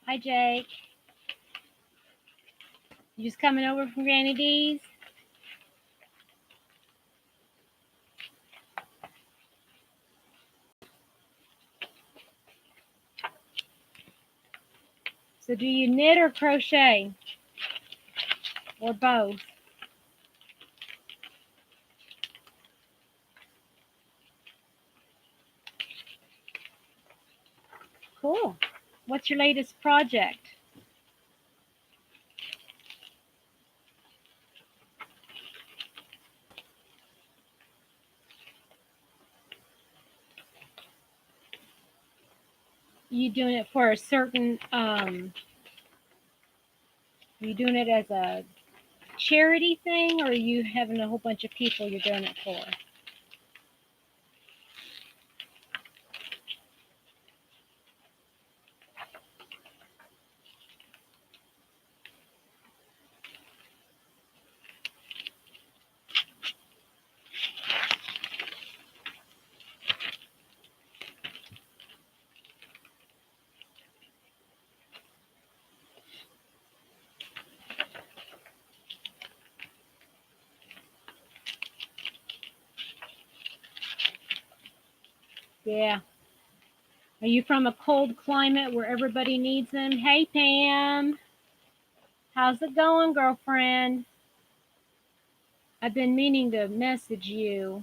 Hi, Jake. You just coming over from Granny D's? So do you knit or crochet? Or both? Cool. What's your latest project? You doing it for a certain, you doing it as a charity thing, or are you having a whole bunch of people you're doing it for? Yeah. Are you from a cold climate where everybody needs them? Hey, Pam. How's it going, girlfriend? I've been meaning to message you.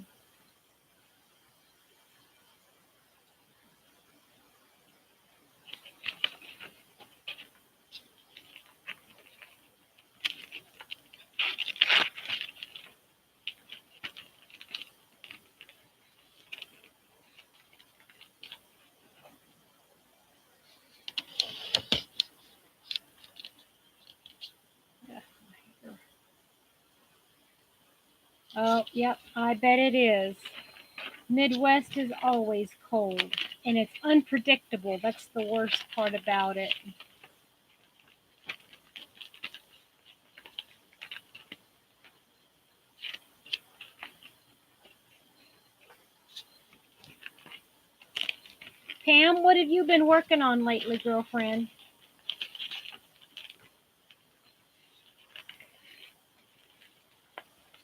Oh, yep, I bet it is. Midwest is always cold, and it's unpredictable. That's the worst part about it. Pam, what have you been working on lately, girlfriend?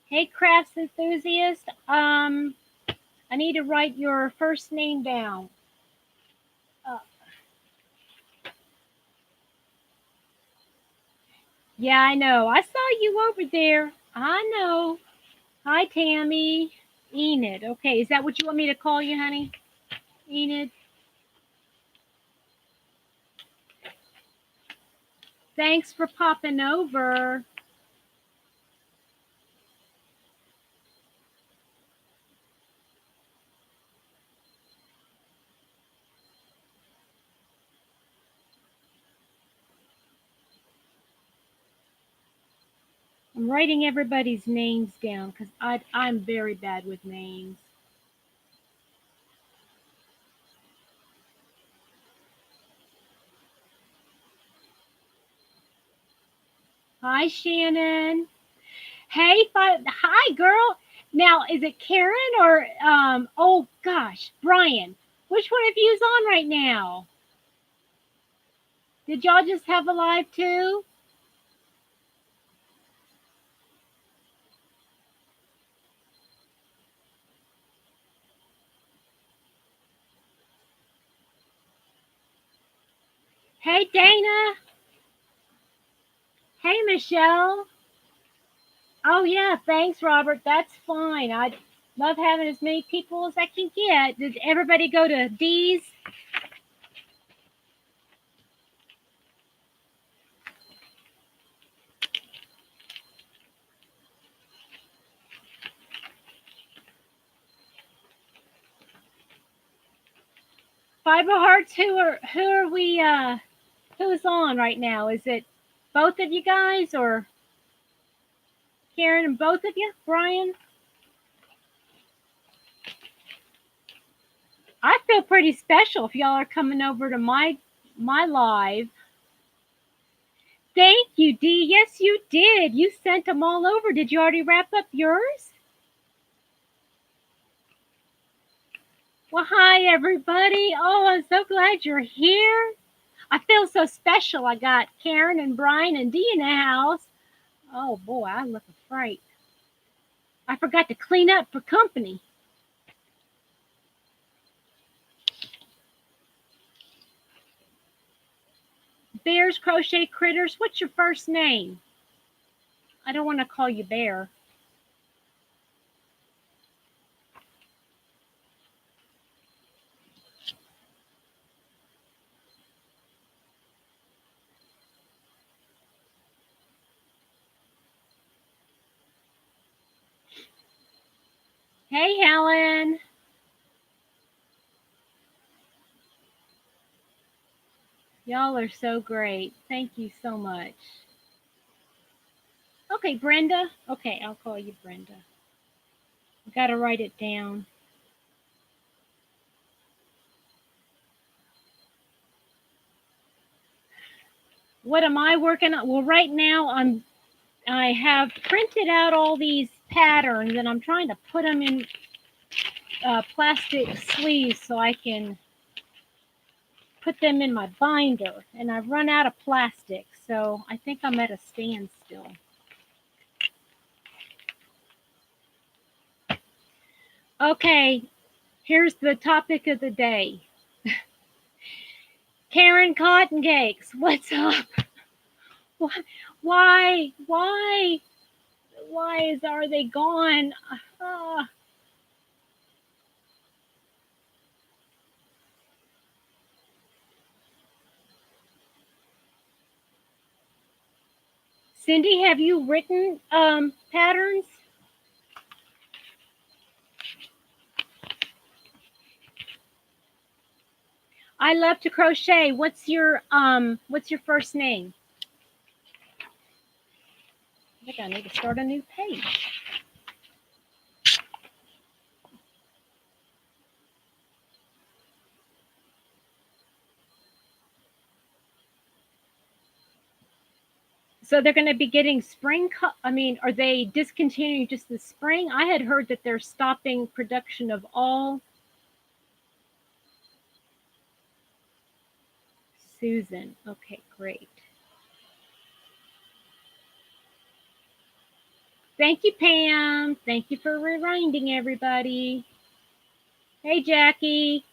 Hey, crafts enthusiast. I need to write your first name down. Uh, yeah, I know. I saw you over there. I know. Hi, Tammy. Enid. Okay, is that what you want me to call you, honey? Enid. Thanks for popping over. I'm writing everybody's names down because I'm very bad with names. Hi, Shannon. Hey, hi, girl. Now, is it Karen or oh gosh, Brian? Which one of you's on right now? Did y'all just have a live too? Hey, Dana. Hey, Michelle. Oh yeah, thanks, Robert. That's fine. I love having as many people as I can get. Did everybody go to D's? Fiber Hearts. Who are we? Who's on right now? Is it both of you guys or Karen and both of you? Brian? I feel pretty special if y'all are coming over to my live. Thank you, Dee. Yes, you did. You sent them all over. Did you already wrap up yours? Well, hi, everybody. Oh, I'm so glad you're here. I feel so special. I got Karen and Brian and Dee in the house. Oh boy, I look a fright. I forgot to clean up for company. Bears Crochet Critters, what's your first name? I don't want to call you Bear. Hey, Helen. Y'all are so great. Thank you so much. Okay, Brenda. Okay, I'll call you Brenda. I got to write it down. What am I working on? Well, right now I have printed out all these patterns and I'm trying to put them in plastic sleeves so I can put them in my binder, and I've run out of plastic, so I think I'm at a standstill. Okay, here's the topic of the day. Karen Cotton Cakes, what's up? Why are they gone? Cindy, have you written patterns? I love to crochet. What's your first name? I think I need to start a new page. So they're going to be getting spring. Are they discontinuing just the spring? I had heard that they're stopping production of all. Susan. Okay, great. Thank you, Pam. Thank you for reminding everybody. Hey, Jackie.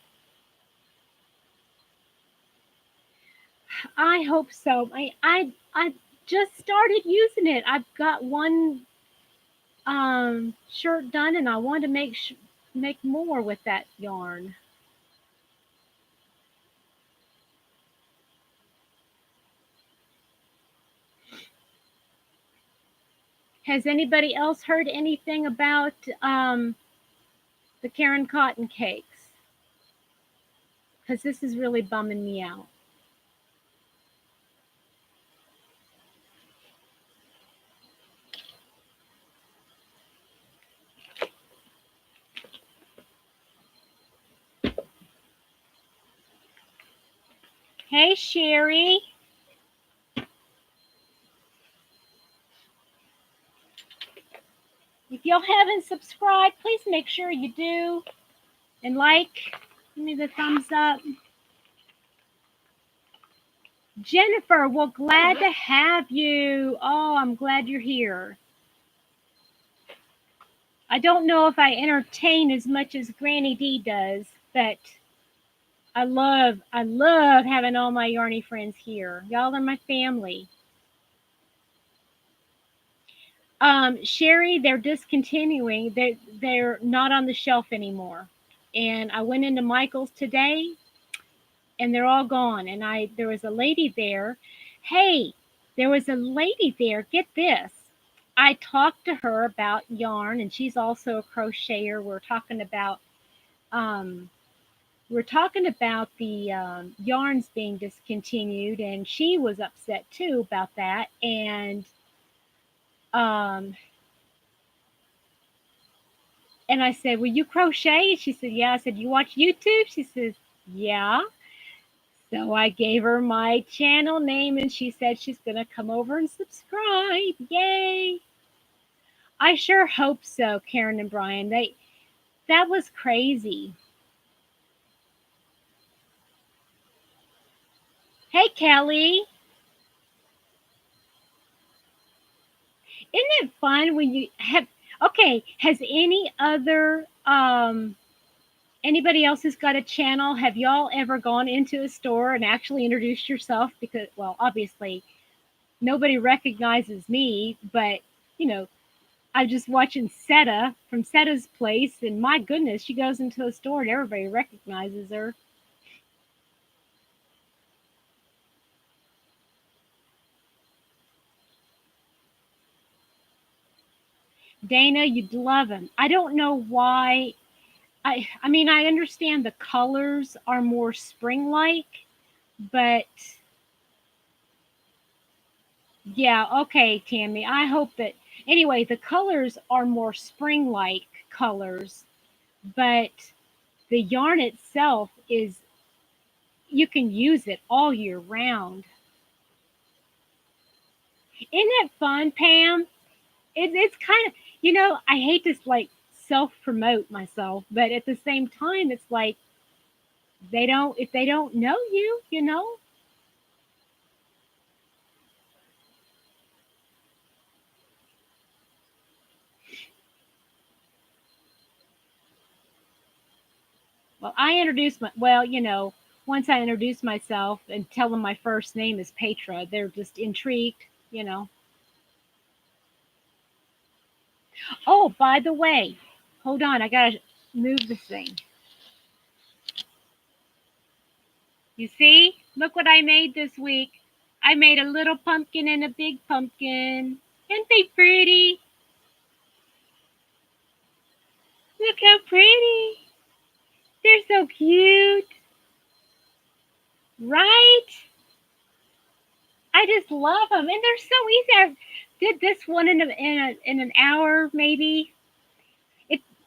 I hope so. I just started using it. I've got one shirt done, and I want to make more with that yarn. Has anybody else heard anything about the Karen Cotton Cakes? Because this is really bumming me out. Hey, Sherry. If y'all haven't subscribed, please make sure you do. And give me the thumbs up. Jennifer, well, glad to have you. Oh, I'm glad you're here. I don't know if I entertain as much as Granny D does, but I love having all my yarny friends here. Y'all are my family. Sherry, they're discontinuing. They're not on the shelf anymore. And I went into Michael's today, and they're all gone. And there was a lady there. Hey, there was a lady there. Get this. I talked to her about yarn, and she's also a crocheter. We're talking about the yarns being discontinued, and she was upset too about that. And I said, "Will you crochet?" She said, "Yeah." I said, "You watch YouTube?" She says, "Yeah." So I gave her my channel name, and she said she's going to come over and subscribe. Yay! I sure hope so, Karen and Brian. That was crazy. Hey, Kelly. Isn't it fun when you have, okay, has any other, anybody else who's got a channel, have y'all ever gone into a store and actually introduced yourself? Because, well, obviously nobody recognizes me, but, you know, I'm just watching Seta from Seta's place, and my goodness, she goes into a store and everybody recognizes her. Dana, you'd love him. I don't know why. I mean, I understand the colors are more spring-like, but yeah, okay, Tammy. I hope that anyway, the colors are more spring-like colors, but the yarn itself is you can use it all year round. Isn't it fun, Pam? It's kind of, I hate to like self promote myself, but at the same time, it's like they don't, if they don't know you, well, once I introduce myself and tell them my first name is Petra, they're just intrigued. Oh, by the way, hold on, I gotta move this thing. You see? Look what I made this week. I made a little pumpkin and a big pumpkin. Aren't they pretty? Look how pretty. They're so cute, right? I just love them, and they're so easy. I did this one in an hour, maybe.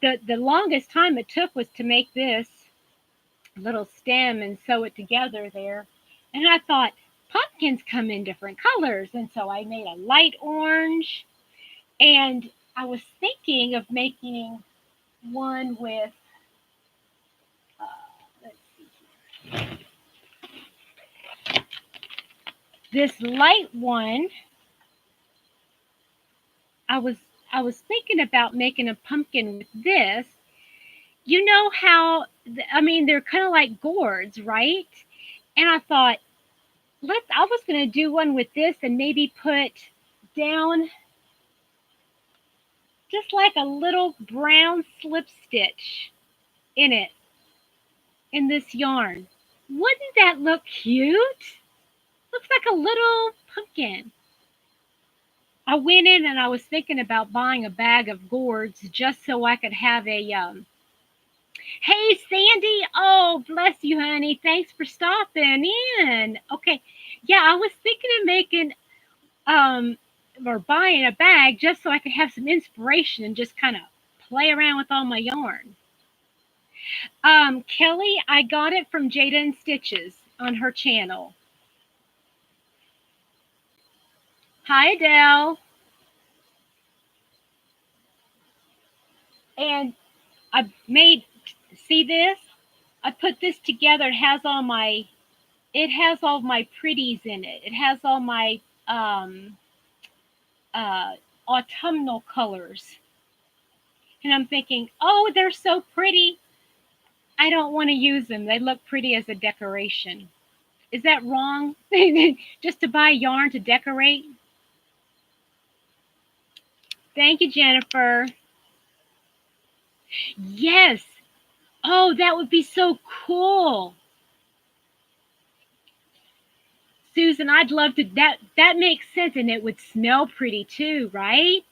The longest time it took was to make this little stem and sew it together there. And I thought pumpkins come in different colors, and so I made a light orange. And I was thinking of making one with, uh, let's see, this light one. I was I was thinking about making a pumpkin with this. You know how I mean they're kind of like gourds, right? And I thought I was going to do one with this and maybe put down just like a little brown slip stitch in it in this yarn. Wouldn't that look cute? Looks like a little pumpkin. I went in and I was thinking about buying a bag of gourds just so I could have a Hey Sandy, oh bless you, honey. Thanks for stopping in. Okay, yeah, I was thinking of making um or buying a bag just so I could have some inspiration and just kind of play around with all my yarn. Kelly, I got it from Jada and Stitches on her channel. Hi Adele. And I made, see this? I put this together. It has all my pretties in it. It has all my um uh autumnal colors. And I'm thinking, oh, they're so pretty. I don't want to use them. They look pretty as a decoration. Is that wrong? Just to buy yarn to decorate? Thank you, Jennifer. Yes. Oh, that would be so cool. Susan, I'd love to. That makes sense, and it would smell pretty too, right?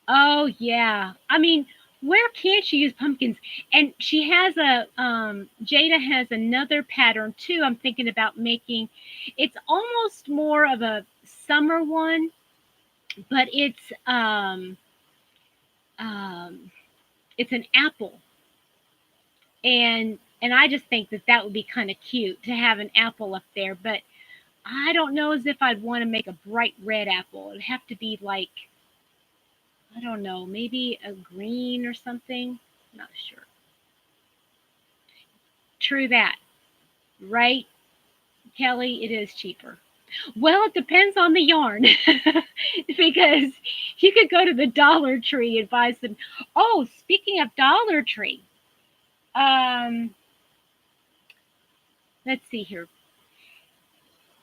Oh yeah. I mean, where can't she use pumpkins? And she has Jada has another pattern too. I'm thinking about making. It's almost more of a summer one, but um it's an apple, and I just think that would be kind of cute to have an apple up there. But I don't know as if I'd want to make a bright red apple. It'd have to be like, I don't know, maybe a green or something. Not sure. True that. Right, Kelly? It is cheaper. Well, it depends on the yarn. Because you could go to the Dollar Tree and buy some. Oh, speaking of Dollar Tree, um, let's see here.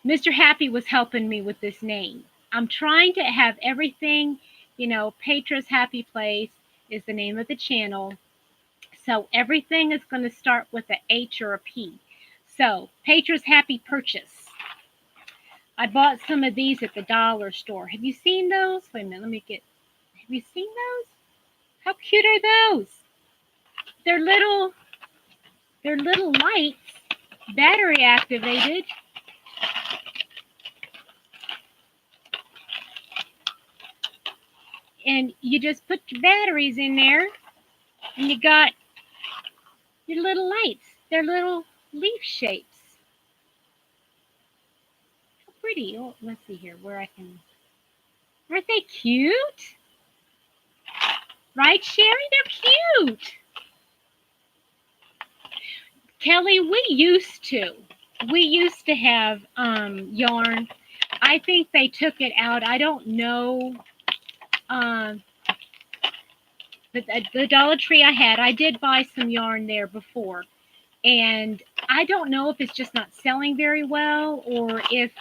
Mr. Happy was helping me with this name. I'm trying to have everything, Petra's Happy Place is the name of the channel. So everything is going to start with a H or a P. So Petra's Happy Purchase. I bought some of these at the dollar store. Have you seen those? Wait a minute, have you seen those? How cute are those? They're little lights, battery activated. And you just put your batteries in there and you got your little lights. They're little leaf shapes. How pretty. Oh, let's see here where I can. Aren't they cute? Right, Sherry? They're cute. Kelly, we used to have yarn. I think they took it out. I don't know. The Dollar Tree I did buy some yarn there before. And I don't know if it's just not selling very well or if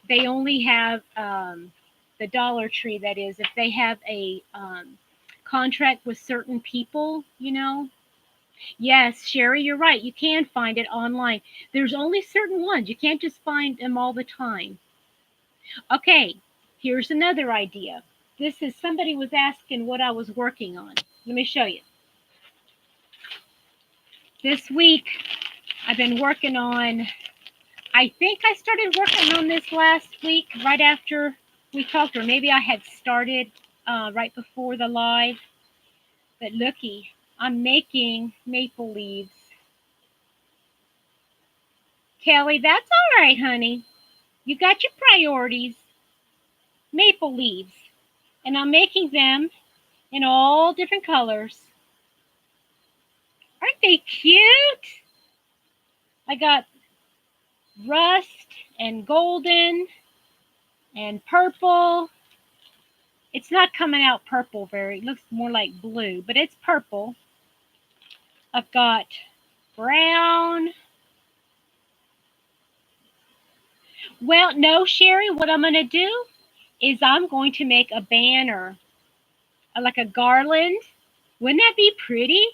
they only have the Dollar Tree, that is, if they have a contract with certain people, Yes, Sherry, you're right. You can find it online. There's only certain ones. You can't just find them all the time. Okay, here's another idea. This is somebody was asking what I was working on. Let me show you. This week, I've been working on, I think I started working on this last week right after we talked, or maybe I had started right before the live. But looky, I'm making maple leaves. Kelly, that's all right, honey. You got your priorities. Maple leaves. And I'm making them in all different colors. Aren't they cute? I got rust and golden and purple. It's not coming out purple very. It looks more like blue, but it's purple. I've got brown. Well, no, Sherry, what I'm going to do is I'm going to make a banner, like a garland. Wouldn't that be pretty?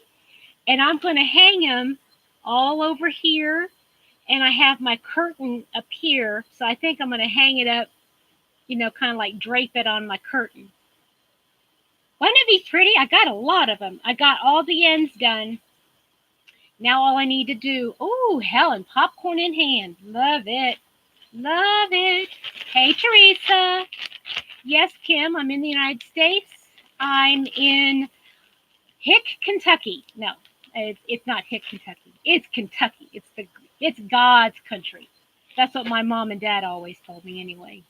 And I'm going to hang them all over here. And I have my curtain up here. So I think I'm going to hang it up, kind of like drape it on my curtain. Wouldn't it be pretty? I got a lot of them. I got all the ends done. Now all I need to do, oh, Helen, popcorn in hand. Love it. Love it. Hey, Teresa. Yes, Kim, I'm in the United States. I'm in Hick, Kentucky. No, it's not Hick, Kentucky. It's Kentucky. It's God's country. That's what my mom and dad always told me anyway.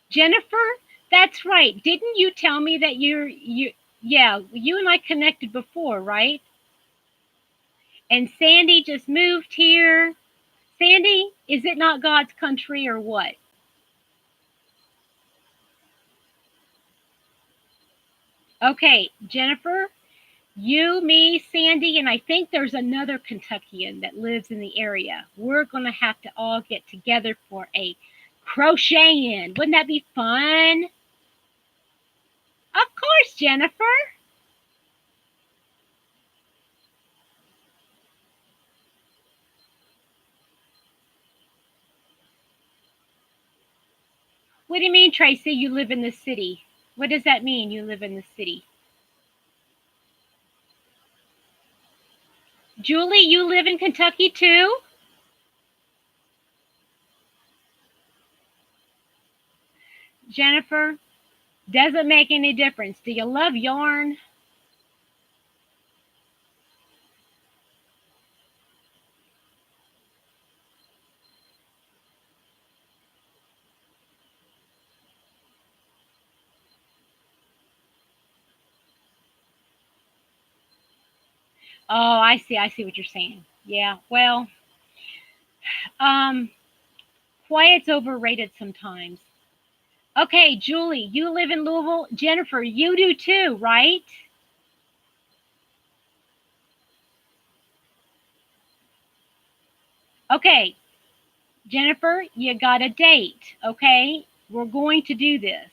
Jennifer, that's right. Didn't you tell me that you and I connected before, right? And Sandy just moved here. Sandy, is it not God's country or what? Okay, Jennifer, you, me, Sandy, and I think there's another Kentuckian that lives in the area. We're going to have to all get together for a crochet-in. Wouldn't that be fun? Of course, Jennifer. What do you mean, Tracy, you live in the city? What does that mean, you live in the city? Julie, you live in Kentucky too? Jennifer, doesn't make any difference. Do you love yarn? Oh, I see. I see what you're saying. Yeah. Well, um, quiet's overrated sometimes. Okay, Julie, you live in Louisville. Jennifer, you do too, right? Okay, Jennifer, you got a date. Okay, we're going to do this.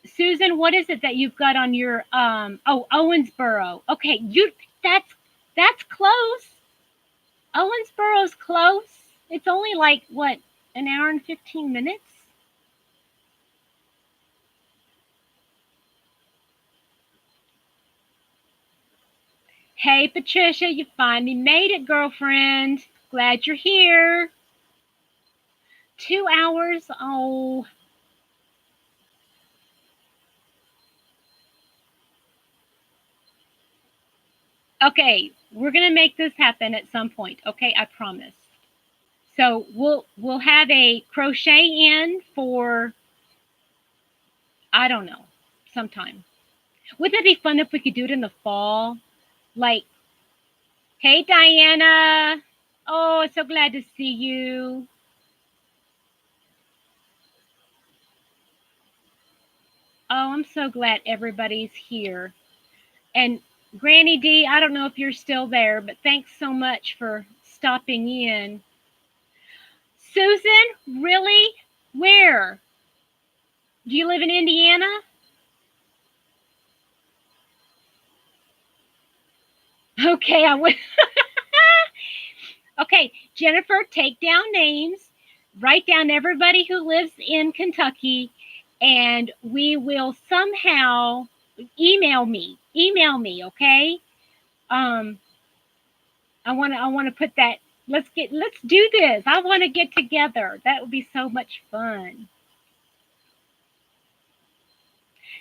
Susan, what is it that you've got on your oh, Owensboro. Okay, that's close. Owensboro's close. It's only like what, an hour and 15 minutes? Hey Patricia, you finally made it, girlfriend. Glad you're here. 2 hours? Oh, okay. We're gonna make this happen at some point. Okay, I promise. So we'll have a crochet in for, I don't know, sometime. Wouldn't it be fun if we could do it in the fall? Like, hey Diana. Oh, so glad to see you. Oh, I'm so glad everybody's here. And Granny D, I don't know if you're still there, but thanks so much for stopping in. Susan, really? Where? Do you live in Indiana? Okay, I would. Okay, Jennifer, take down names, write down everybody who lives in Kentucky, and we will somehow email me, okay? Um, I want to put that. Let's do this. I want to get together. That would be so much fun.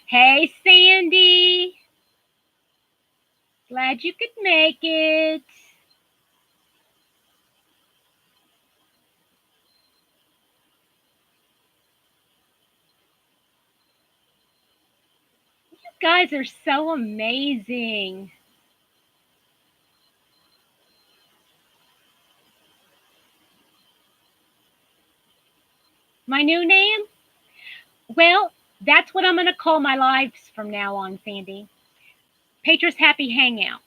Hey, Sandy. Glad you could make it. You guys are so amazing. My new name? Well, that's what I'm going to call my lives from now on, Sandy. Petra's Happy Hangouts.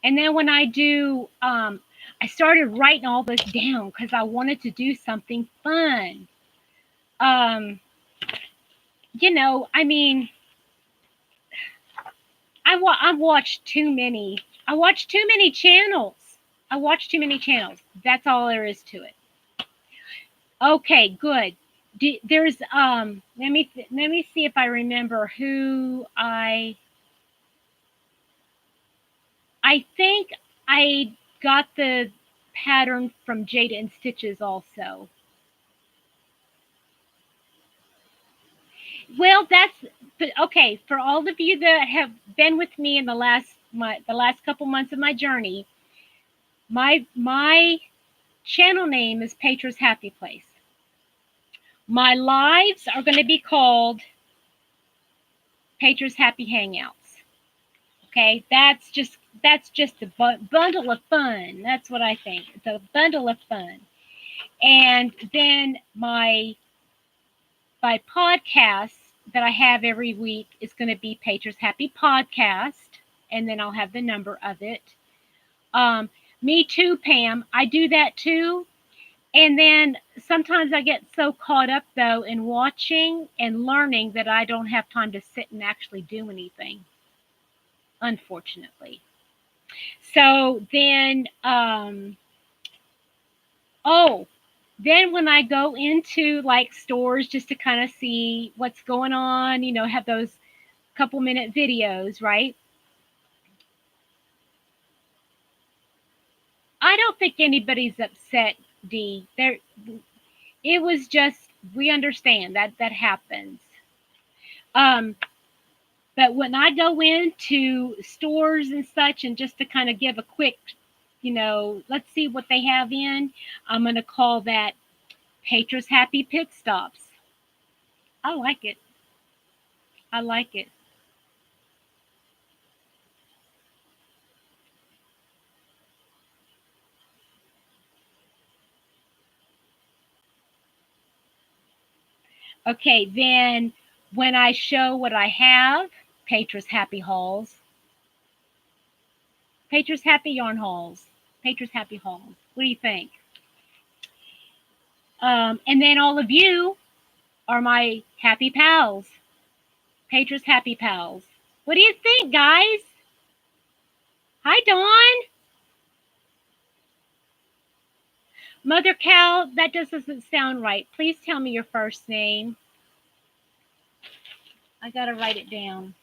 And then when I do, I started writing all this down because I wanted to do something fun. Um, I mean, I've watched too many. I watched too many channels. I watched too many channels. That's all there is to it. Okay, good. There's let me see if I remember who I think I got the pattern from Jada and Stitches also. Well, okay. For all of you that have been with me in the last couple months of my journey, my channel name is Petra's Happy Place. My lives are going to be called Petra's Happy Hangouts. Okay, that's just a bundle of fun. That's what I think. It's a bundle of fun. And then my podcast that I have every week is going to be Petra's Happy Podcast, and then I'll have the number of it. Um, Me too, Pam. I do that too. And then sometimes I get so caught up though in watching and learning that I don't have time to sit and actually do anything, unfortunately. So then, oh, then when I go into like stores just to kind of see what's going on, have those couple minute videos, right? I don't think anybody's upset, D. It was just, we understand that happens. Um, but when I go into stores and such, and just to kind of give a quick, let's see what they have in, I'm going to call that Petra's Happy Pit Stops. I like it. I like it. Okay, then when I show what I have, Petra's Happy Hauls, Petra's Happy Yarn Hauls, Petra's Happy Hauls. What do you think? And then all of you are my happy pals, Petra's Happy Pals. What do you think, guys? Hi, Dawn. Mother Cow, that doesn't sound right. Please tell me your first name. I got to write it down.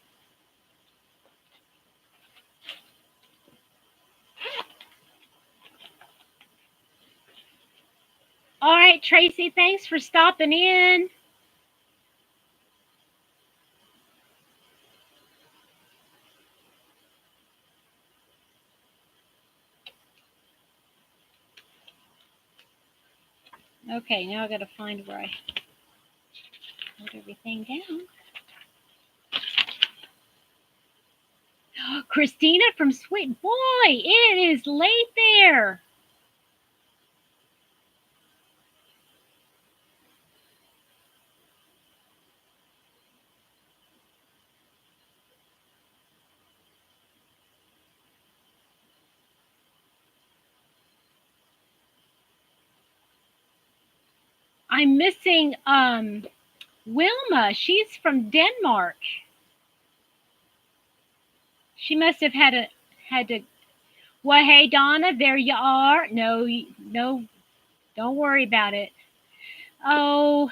All right, Tracy, thanks for stopping in. Okay, now I got to find where I wrote everything down. Christina from Sweet Boy, it is late there. I'm missing Wilma. She's from Denmark. She must have had to. Well, hey Donna, there you are. No, no, don't worry about it. Oh,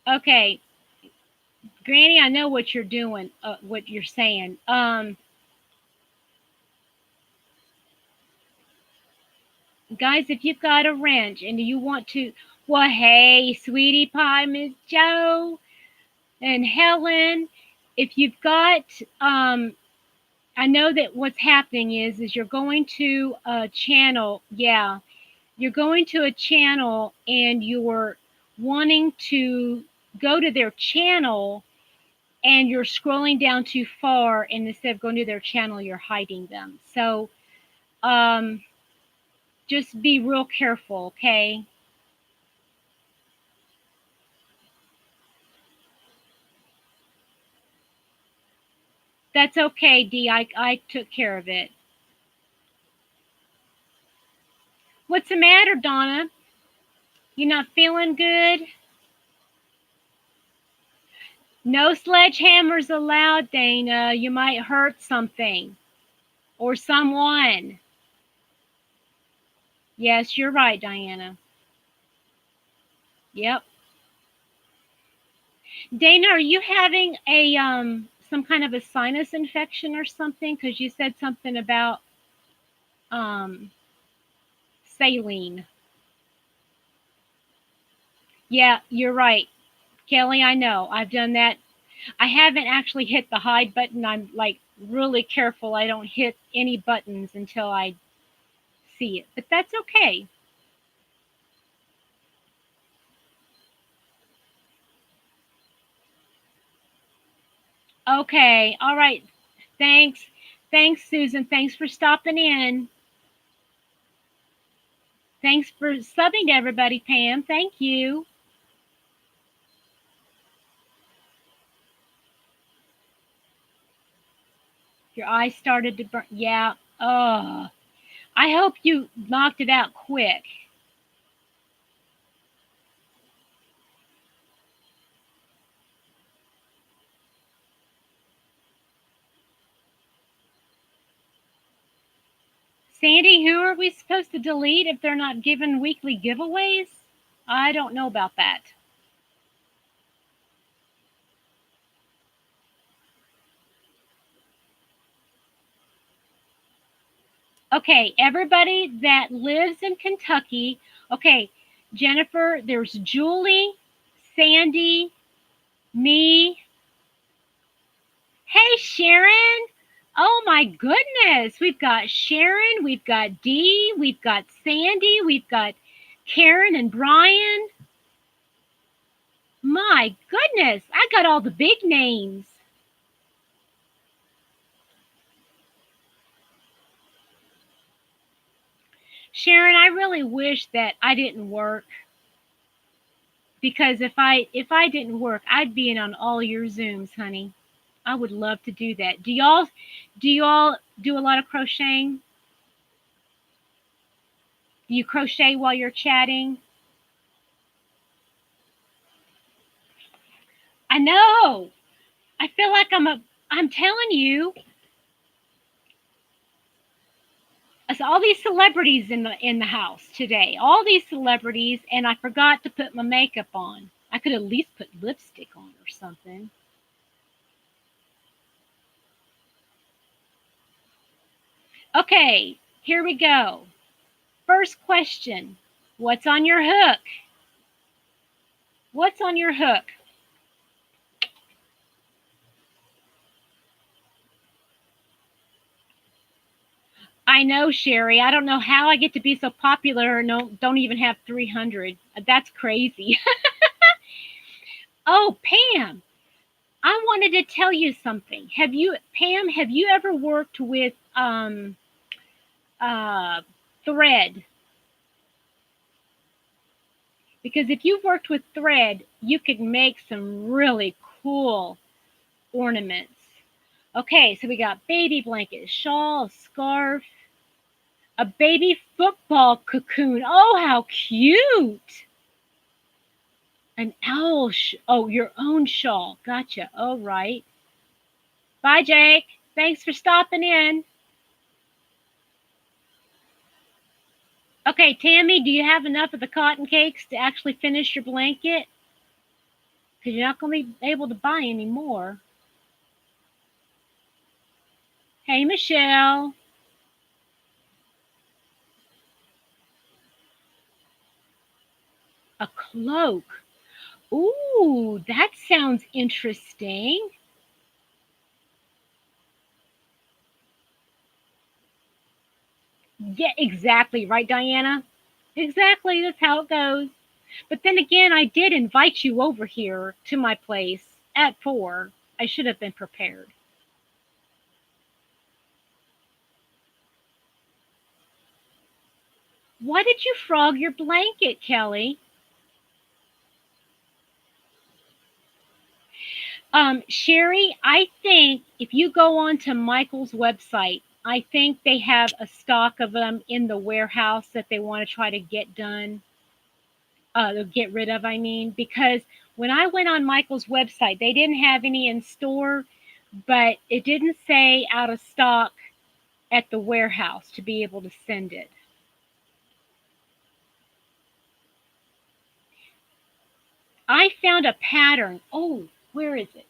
okay, Granny, I know what you're doing. What you're saying. Guys, if you've got a wrench and you want to, well, hey, sweetie pie, Miss Joe and Helen, if you've got, I know that what's happening is you're going to a channel. Yeah, you're going to a channel and you're wanting to go to their channel and you're scrolling down too far, and instead of going to their channel, you're hiding them. So just be real careful, okay? That's okay, Dee. I took care of it. What's the matter, Donna? You not feeling good? No sledgehammers allowed, Dana. You might hurt something or someone. Yes, you're right, Diana. Yep. Dana, are you having a some kind of a sinus infection or something? Because you said something about saline. Yeah, you're right. Kelly, I know. I've done that. I haven't actually hit the hide button. I'm like really careful. I don't hit any buttons until I see it. But that's okay. Okay. All right. Thanks. Thanks, Susan. Thanks for stopping in. Thanks for subbing to everybody, Pam. Thank you. Your eyes started to burn. Yeah. Oh, I hope you knocked it out quick. Sandy, who are we supposed to delete if they're not given weekly giveaways? I don't know about that. Okay, everybody that lives in Kentucky. Okay, Jennifer, there's Julie, Sandy, me. Hey, Sharon. Oh my goodness. We've got Sharon, we've got Dee, we've got Sandy, we've got Karen and Brian. My goodness, I got all the big names. Sharon, I really wish that I didn't work, because if I didn't work, I'd be in on all your Zooms, honey. I would love to do that. Do y'all do a lot of crocheting? Do you crochet while you're chatting? I know. I feel like I'm telling you, it's all these celebrities in the house today. All these celebrities, and I forgot to put my makeup on. I could at least put lipstick on or something. Okay, here we go. First question. What's on your hook? What's on your hook? I know, Sherry. I don't know how I get to be so popular and don't even have 300. That's crazy. Oh, Pam, I wanted to tell you something. Pam, have you ever worked with uh, thread? Because if you've worked with thread, you could make some really cool ornaments. Okay, so we got baby blanket, shawl, scarf, a baby football cocoon. Oh, how cute! An owl. Oh, your own shawl. Gotcha. Oh, right. Bye, Jake. Thanks for stopping in. Okay, Tammy, do you have enough of the cotton cakes to actually finish your blanket? Because you're not going to be able to buy any more. Hey, Michelle. A cloak. Ooh, that sounds interesting. Yeah, exactly. Right, Diana? Exactly. That's how it goes. But then again, I did invite you over here to my place at 4. I should have been prepared. Why did you frog your blanket, Kelly? Sherry, I think if you go on to Michael's website, I think they have a stock of them in the warehouse that they want to try to get done, get rid of, I mean, because when I went on Michael's website, they didn't have any in store, but it didn't say out of stock at the warehouse to be able to send it. I found a pattern. Oh, where is it?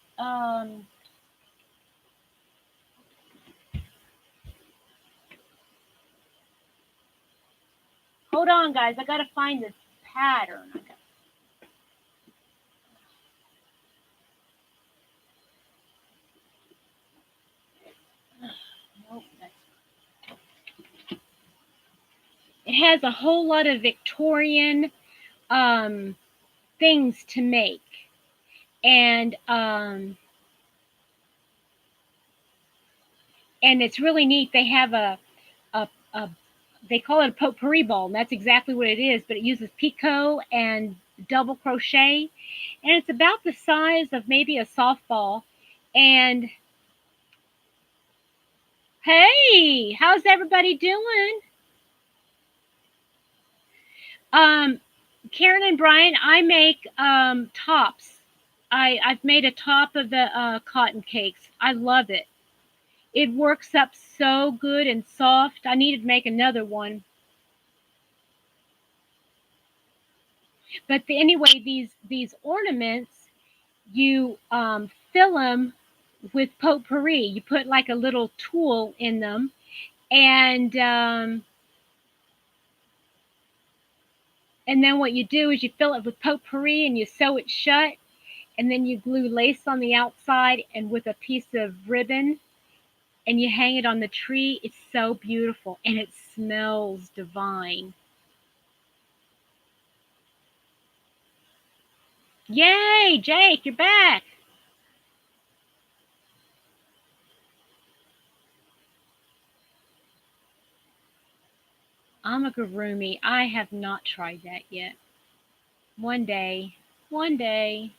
Hold on, guys. I gotta find this pattern. Nope, it has a whole lot of Victorian um, things to make, and and it's really neat. They have a they call it a potpourri ball, and that's exactly what it is. But it uses picot and double crochet, and it's about the size of maybe a softball. And hey, how's everybody doing? Um, Karen and Brian, I make tops. I've made a top of the cotton cakes. I love it. It works up so good and soft. I needed to make another one. But anyway, these ornaments, you fill them with potpourri. You put like a little tool in them, And then what you do is you fill it with potpourri and you sew it shut, and then you glue lace on the outside and with a piece of ribbon, and you hang it on the tree. It's so beautiful, and it smells divine. Yay, Jake, you're back. Amigurumi. I have not tried that yet. One day. One day.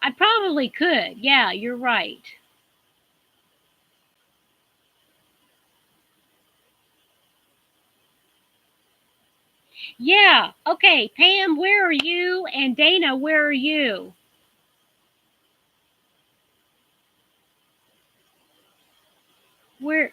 I probably could. Yeah, you're right. Yeah. Okay, Pam, where are you? And Dana, where are you? Where?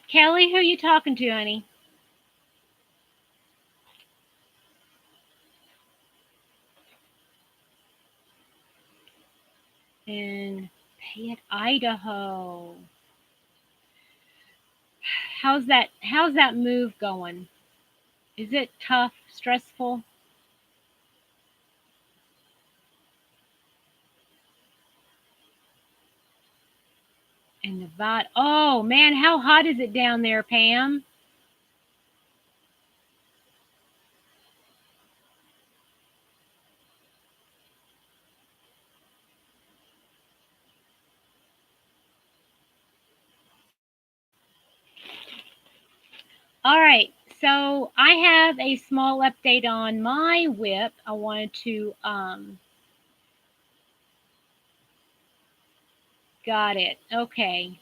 Kelly, who are you talking to, honey? In Payette, Idaho. How's that move going? Is it tough, stressful? In Nevada. Oh man, how hot is it down there, Pam? All right. So I have a small update on my whip. I wanted to got it. Okay.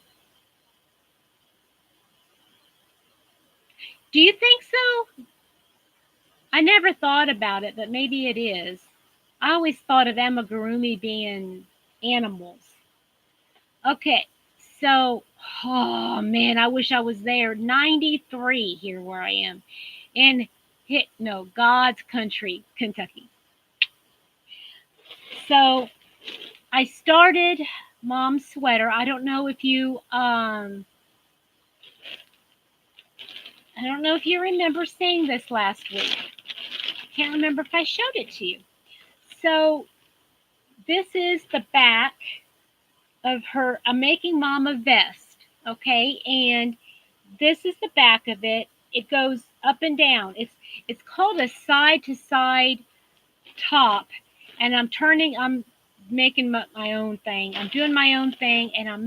Do you think so? I never thought about it, but maybe it is. I always thought of amigurumi being animals. Okay. So, oh man, I wish I was there. 93 here where I am. In God's country, Kentucky. So, I started Mom's Sweater. I don't know if you remember seeing this last week. I can't remember if I showed it to you. So this is the back of her. I'm making Mom a vest, okay? And this is the back of it. It goes up and down. It's called a side to side top, and I'm making my own thing. I'm doing my own thing, and I'm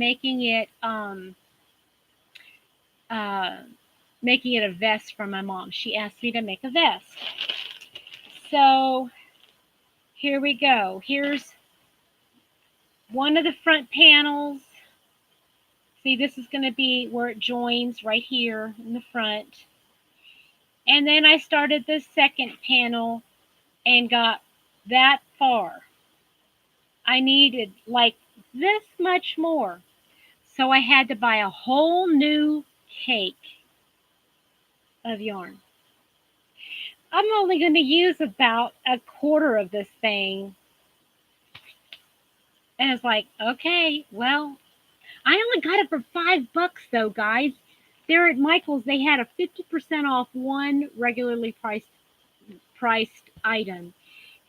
uh, making it a vest for my mom. She asked me to make a vest. So here we go. Here's one of the front panels. See, this is going to be where it joins right here in the front. And then I started the second panel and got that far. I needed like this much more. So I had to buy a whole new cake of yarn. I'm only going to use about a quarter of this thing. And it's like, okay, well, I only got it for $5 though, guys. There at Michael's, they had a 50% off one regularly priced item,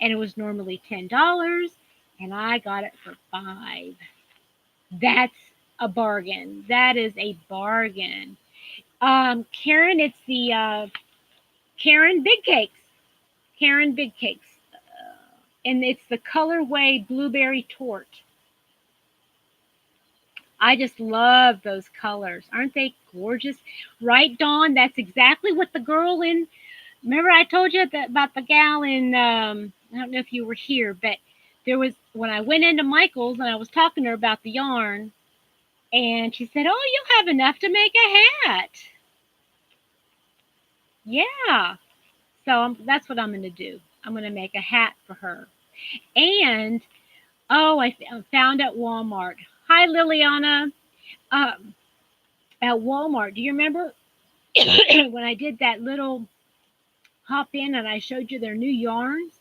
and it was normally $10, and I got it for $5. That's a bargain. That is a bargain. Karen, it's the Karen Big Cakes. Karen Big Cakes. And it's the colorway blueberry tort. I just love those colors. Aren't they gorgeous? Right, Dawn? That's exactly what the girl in. Remember, I told you about the gal in. I don't know if you were here, but there was when I went into Michael's and I was talking to her about the yarn, and she said, "Oh, you have enough to make a hat." Yeah. So that's what I'm going to do. I'm going to make a hat for her. And, oh, I found at Walmart. Hi, Liliana. Um, at Walmart, do you remember when I did that little hop in and I showed you their new yarns?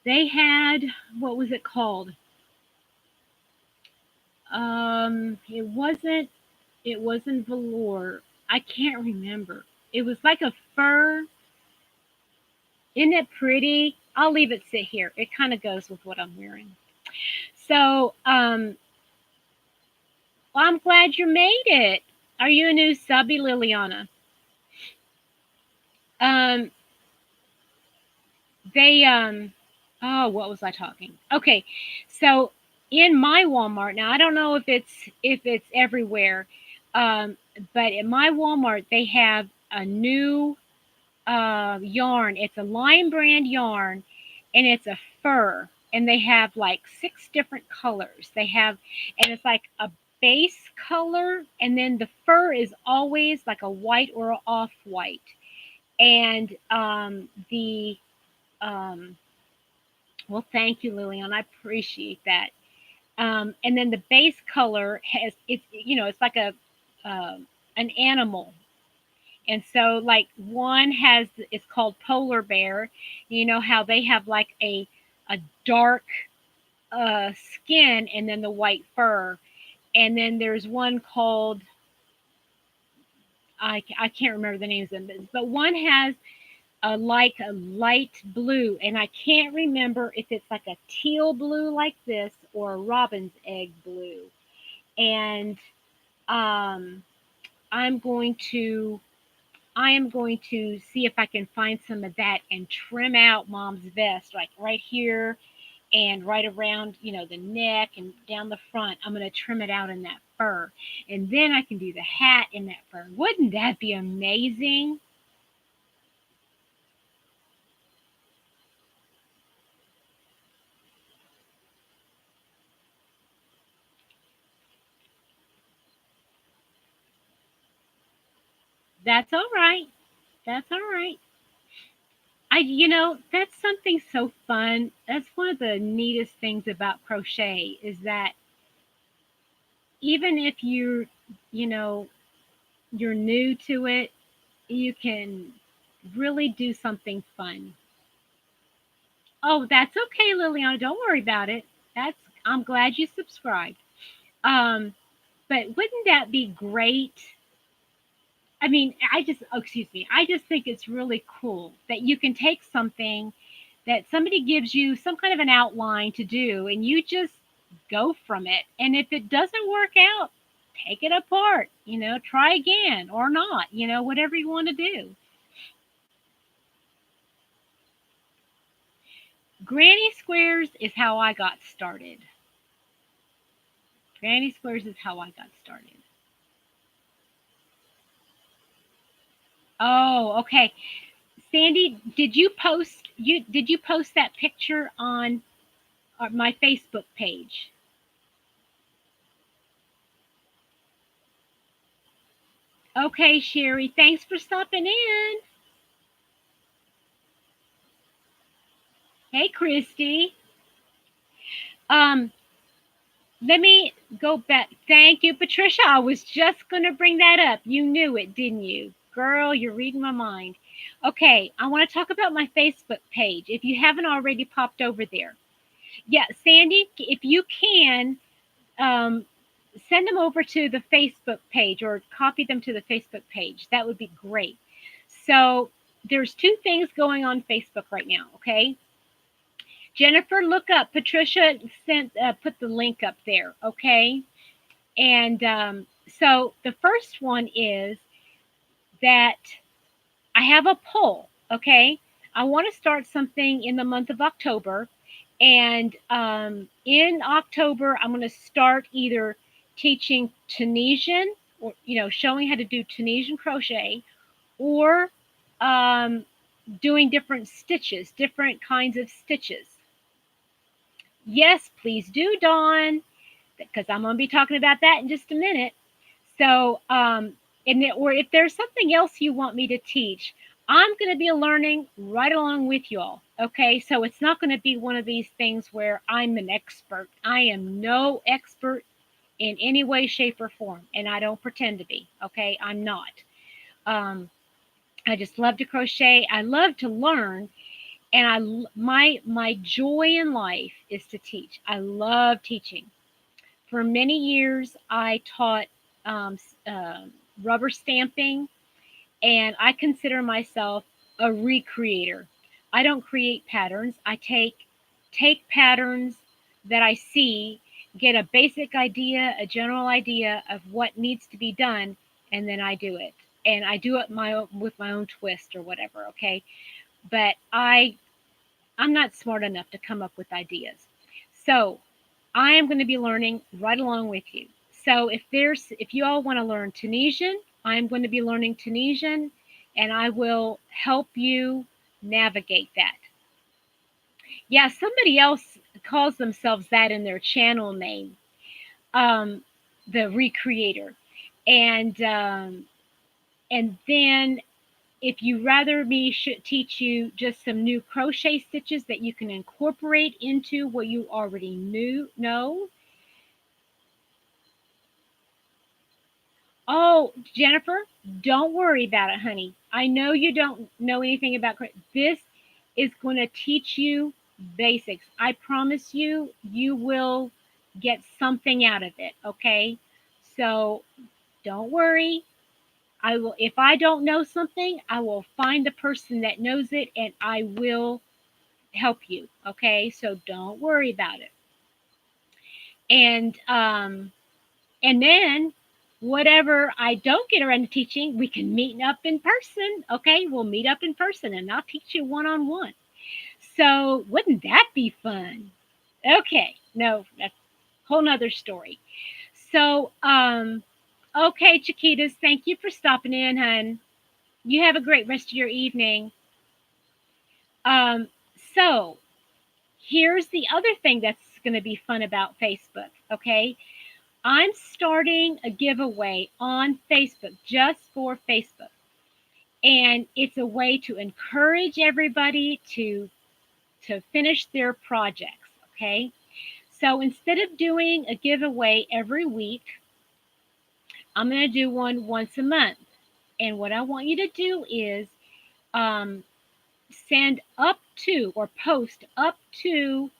They had, what was it called? It wasn't velour. I can't remember. It was like a fur. Isn't it pretty? I'll leave it sit here. It kind of goes with what I'm wearing. So, well, I'm glad you made it. Are you a new subby, Liliana? Um, they, oh, what was I talking? Okay, so in my Walmart now, I don't know if it's everywhere, but in my Walmart they have a new yarn. It's a Lion brand yarn, and it's a fur, and they have like 6 different colors. And it's like a base color, and then the fur is always like a white or off white, and the um, well, thank you, Lillian. I appreciate that. And then the base color it's like a an animal. And so, like, one it's called polar bear. You know how they have like a dark skin and then the white fur. And then there's one called I can't remember the names of them, but one has a light blue, and I can't remember if it's like a teal blue like this or a robin's egg blue. And um, I'm going to I am going to see if I can find some of that and trim out mom's vest, like right here and right around, the neck and down the front. I'm going to trim it out in that fur. And then I can do the hat in that fur. Wouldn't that be amazing? That's all right. That's all right. That's something so fun. That's one of the neatest things about crochet is that even if you know, you're new to it, you can really do something fun. Oh, that's okay, Liliana. Don't worry about it. I'm glad you subscribed. Um, but wouldn't that be great? I mean, excuse me. I just think it's really cool that you can take something that somebody gives you some kind of an outline to do and you just go from it. And if it doesn't work out, take it apart, try again or not, whatever you want to do. Granny squares is how I got started. Granny squares is how I got started. Oh, okay. Sandy, did you post that picture on my Facebook page? Okay, Sherry, thanks for stopping in. Hey, Christy. Um, Let me go back. Thank you, Patricia. I was just going to bring that up. You knew it, didn't you? Girl, you're reading my mind. Okay, I want to talk about my Facebook page. If you haven't already popped over there. Yeah, Sandy, if you can, um, send them over to the Facebook page or copy them to the Facebook page. That would be great. So there's 2 things going on Facebook right now, okay? Jennifer, look up. Patricia put the link up there, okay? And so the first one is that I have a poll, okay? I want to start something in the month of October. And in October, I'm going to start either teaching Tunisian or, showing how to do Tunisian crochet or doing different stitches, different kinds of stitches. Yes, please do, Dawn, because I'm going to be talking about that in just a minute. So, or if there's something else you want me to teach, I'm going to be learning right along with you all. Okay. So it's not going to be one of these things where I'm an expert. I am no expert in any way, shape, or form. And I don't pretend to be. Okay. I'm not. Um, I just love to crochet. I love to learn. And my joy in life is to teach. I love teaching. For many years, I taught um, rubber stamping, and I consider myself a recreator. I don't create patterns. I take patterns that I see, get a basic idea, a general idea of what needs to be done, and then I do it. And I do it with my own twist or whatever. Okay, but I'm not smart enough to come up with ideas. So I am going to be learning right along with you. So if you all want to learn Tunisian, I'm going to be learning Tunisian, and I will help you navigate that. Yeah, somebody else calls themselves that in their channel name, um, the Recreator, and and then if you rather me should teach you just some new crochet stitches that you can incorporate into what you already know. Oh, Jennifer, don't worry about it, honey. I know you don't know anything about this is going to teach you basics. I promise you, you will get something out of it, okay? So don't worry. I will if I don't know something, I will find the person that knows it and I will help you, okay? So don't worry about it. And and then whatever I don't get around to teaching, we can meet up in person. Okay, we'll meet up in person and I'll teach you one on one. So wouldn't that be fun? Okay, no, that's a whole nother story. So, okay, Chiquitas, thank you for stopping in, hun. You have a great rest of your evening. Um, so here's the other thing that's going to be fun about Facebook. Okay, I'm starting a giveaway on Facebook just for Facebook. And it's a way to encourage everybody to finish their projects, okay? So instead of doing a giveaway every week, I'm going to do one once a month. And what I want you to do is um, send up to or post up to.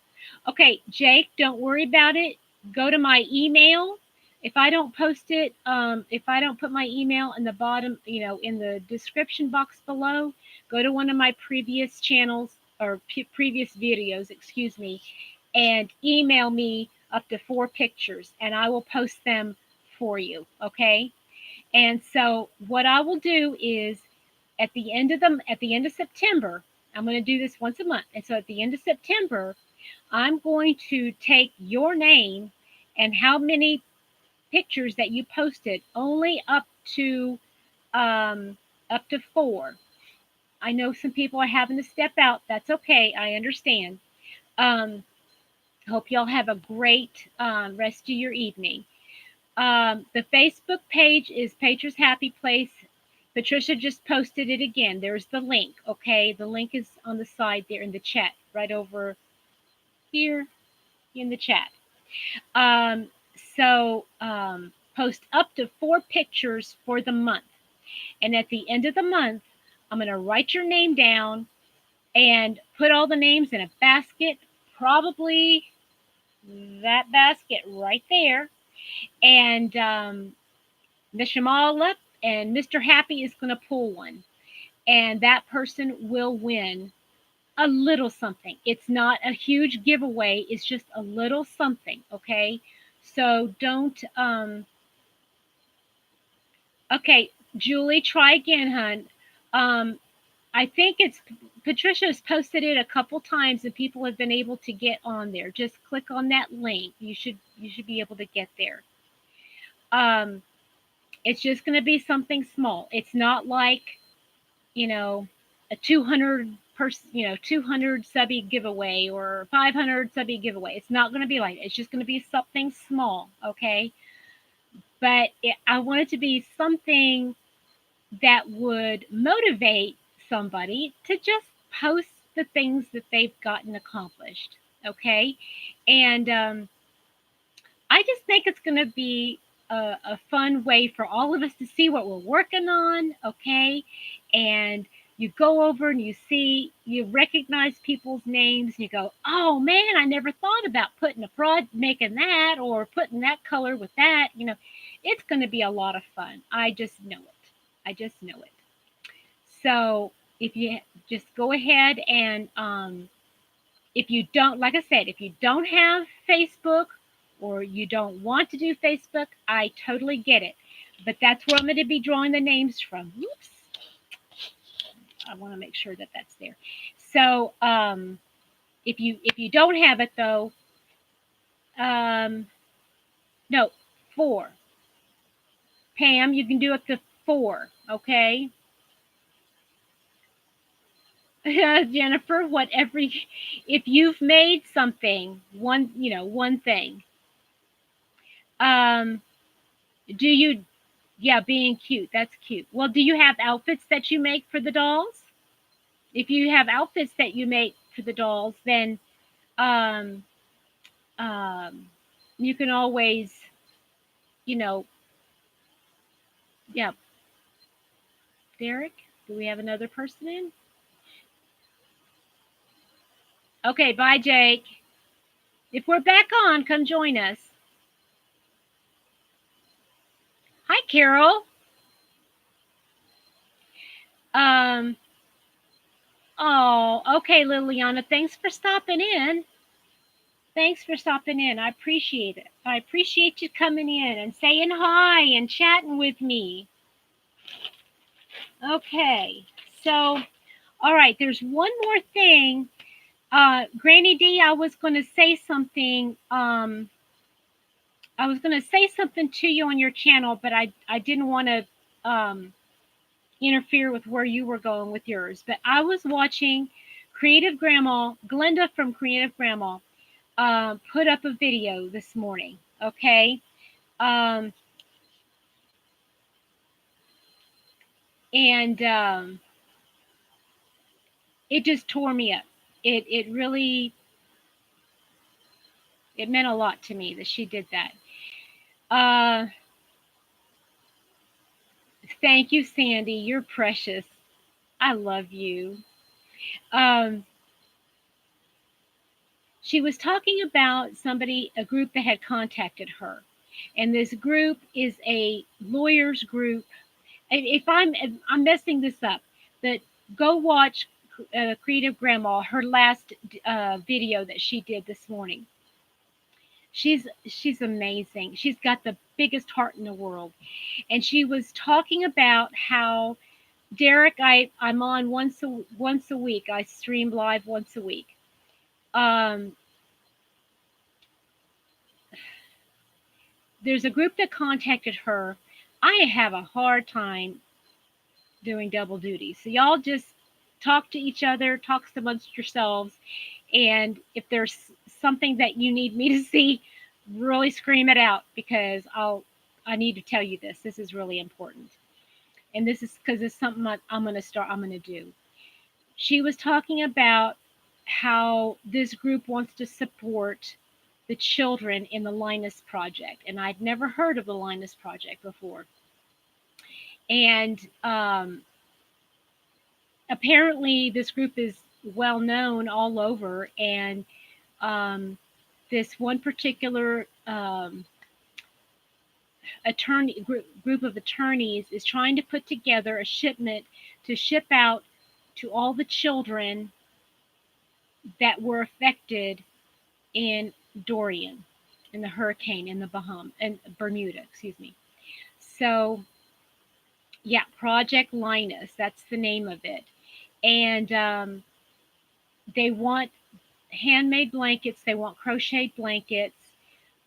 Okay, Jake, don't worry about it. Go to my email. If I don't post it, if I don't put my email in the bottom, in the description box below, go to one of my previous channels or previous videos, excuse me, and email me up to 4 pictures and I will post them for you. Okay. And so what I will do is at the end of September, I'm going to do this once a month. And so at the end of September, I'm going to take your name and how many pictures that you posted, only um, up to 4. I know some people are having to step out. That's okay. I understand. Um, Hope y'all have a great rest of your evening. The Facebook page is Petra's Happy Place. Patricia just posted it again. There's the link. Okay, the link is on the side there in the chat, right over here in the chat. Um, so post up to 4 pictures for the month. And at the end of the month, I'm going to write your name down and put all the names in a basket, probably that basket right there. And mix them all up, and Mr. Happy is going to pull one. And that person will win a little something. It's not a huge giveaway, it's just a little something, okay? So don't okay, Julie, try again, hun. I think it's Patricia's posted it a couple times and people have been able to get on there. Just click on that link. You should be able to get there. It's just going to be something small. It's not like, a 200 subby giveaway or 500 subby giveaway. It's not going to be like that. It's just going to be something small, okay? But I want it to be something that would motivate somebody to just post the things that they've gotten accomplished. Okay. And I just think it's going to be a fun way for all of us to see what we're working on. Okay. And you go over and you see, you recognize people's names and you go, oh man, I never thought about putting making that or putting that color with that. It's going to be a lot of fun. I just know it. I just know it. So if you just go ahead and, if you don't, like I said, if you don't have Facebook or you don't want to do Facebook, I totally get it. But that's where I'm going to be drawing the names from. Whoops. I want to make sure that that's there. So if you don't have it though, no, 4. Pam, you can do up to 4. Okay. Jennifer, if you've made something, one thing, do you, yeah, being cute, that's cute. Well, do you have outfits that you make for the dolls? If you have outfits that you make for the dolls, then um, you can always, yeah. Derek, do we have another person in? Okay, bye, Jake. If we're back on, come join us. Hi, Carol. Oh, okay, Liliana. Thanks for stopping in. Thanks for stopping in. I appreciate it. I appreciate you coming in and saying hi and chatting with me. Okay, so, all right, there's one more thing. Granny D, I was going to say something. I was going to say something to you on your channel, but I didn't want to interfere with where you were going with yours. But I was watching Creative Grandma, Glenda from Creative Grandma, put up a video this morning. Okay. And it just tore me up. It really, it meant a lot to me that she did that. Thank you, Sandy. You're precious. I love you. She was talking about a group that had contacted her. And this group is a lawyers group. If I'm messing this up, but go watch Creative Grandma, her last video that she did this morning. She's amazing. She's got the biggest heart in the world. And she was talking about how Derek, I'm on once a week. I stream live once a week. There's a group that contacted her. I have a hard time doing double duty. So y'all just talk to each other, talk amongst yourselves. And if there's something that you need me to see, really scream it out, because I need to tell you this. This is really important. And this is because it's something I'm going to do. She was talking about how this group wants to support the children in the Linus Project. And I'd never heard of the Linus Project before. And apparently this group is well known all over. And this one particular group of attorneys is trying to put together a shipment to ship out to all the children that were affected in Dorian, in the hurricane in the Bahamas and Bermuda, excuse me. So yeah, Project Linus, that's the name of it. And they want handmade blankets, they want crocheted blankets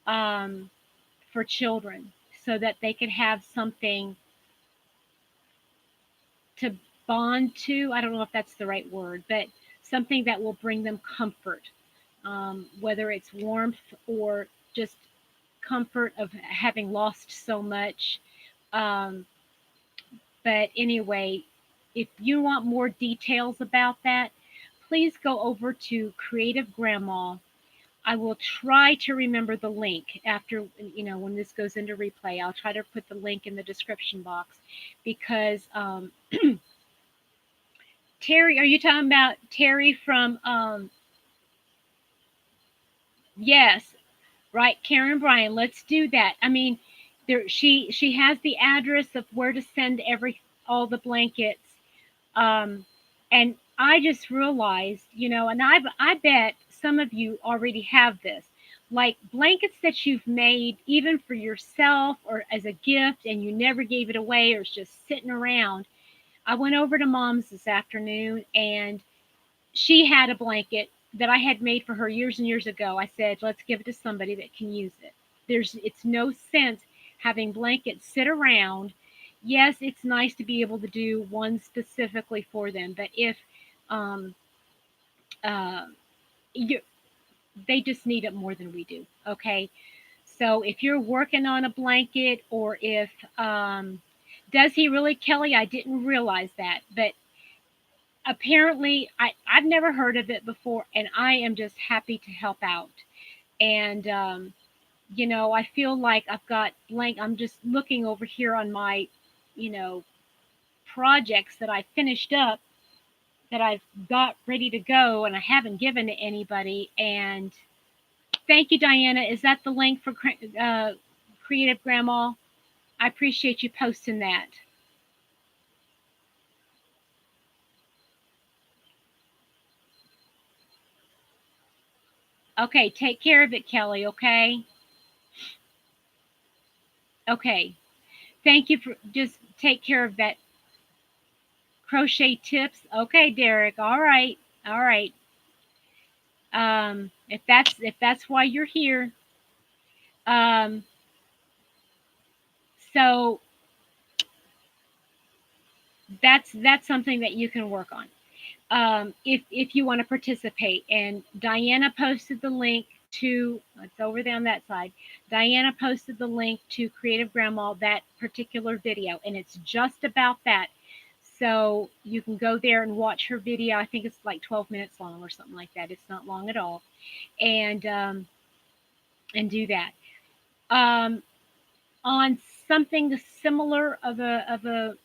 for children, so that they could have something to bond to. I don't know if that's the right word, but something that will bring them comfort, whether it's warmth or just comfort of having lost so much. But anyway, if you want more details about that, please go over to Creative Grandma. I will try to remember the link after, when this goes into replay. I'll try to put the link in the description box because Terry, are you talking about Terry from, yes, right, Karen Bryan, let's do that. I mean, she has the address of where to send all the blankets. And I just realized, and I bet some of you already have this, like blankets that you've made even for yourself or as a gift and you never gave it away or it's just sitting around. I went over to Mom's this afternoon and she had a blanket that I had made for her years and years ago. I said, let's give it to somebody that can use it. It's no sense having blankets sit around. Yes, it's nice to be able to do one specifically for them, but if um, uh, you, they just need it more than we do. Okay, so if you're working on a blanket, or if does he really, Kelly? I didn't realize that, but apparently I've never heard of it before, and I am just happy to help out. And I feel like I've got blank. I'm just looking over here on my, you know, projects that I finished up that I've got ready to go and I haven't given to anybody. And thank you, Diana. Is that the link for Creative Grandma? I appreciate you posting that. Okay, take care of it, Kelly, okay? Okay. Thank you for just take care of that crochet tips. Okay, Derek. All right. All right. If that's why you're here. Um, so that's something that you can work on. If you want to participate. And Diana posted the link to, it's over there on that side. Diana posted the link to Creative Grandma, that particular video, and it's just about that. So you can go there and watch her video. I think it's like 12 minutes long or something like that. It's not long at all. And do that. Um, on something similar of a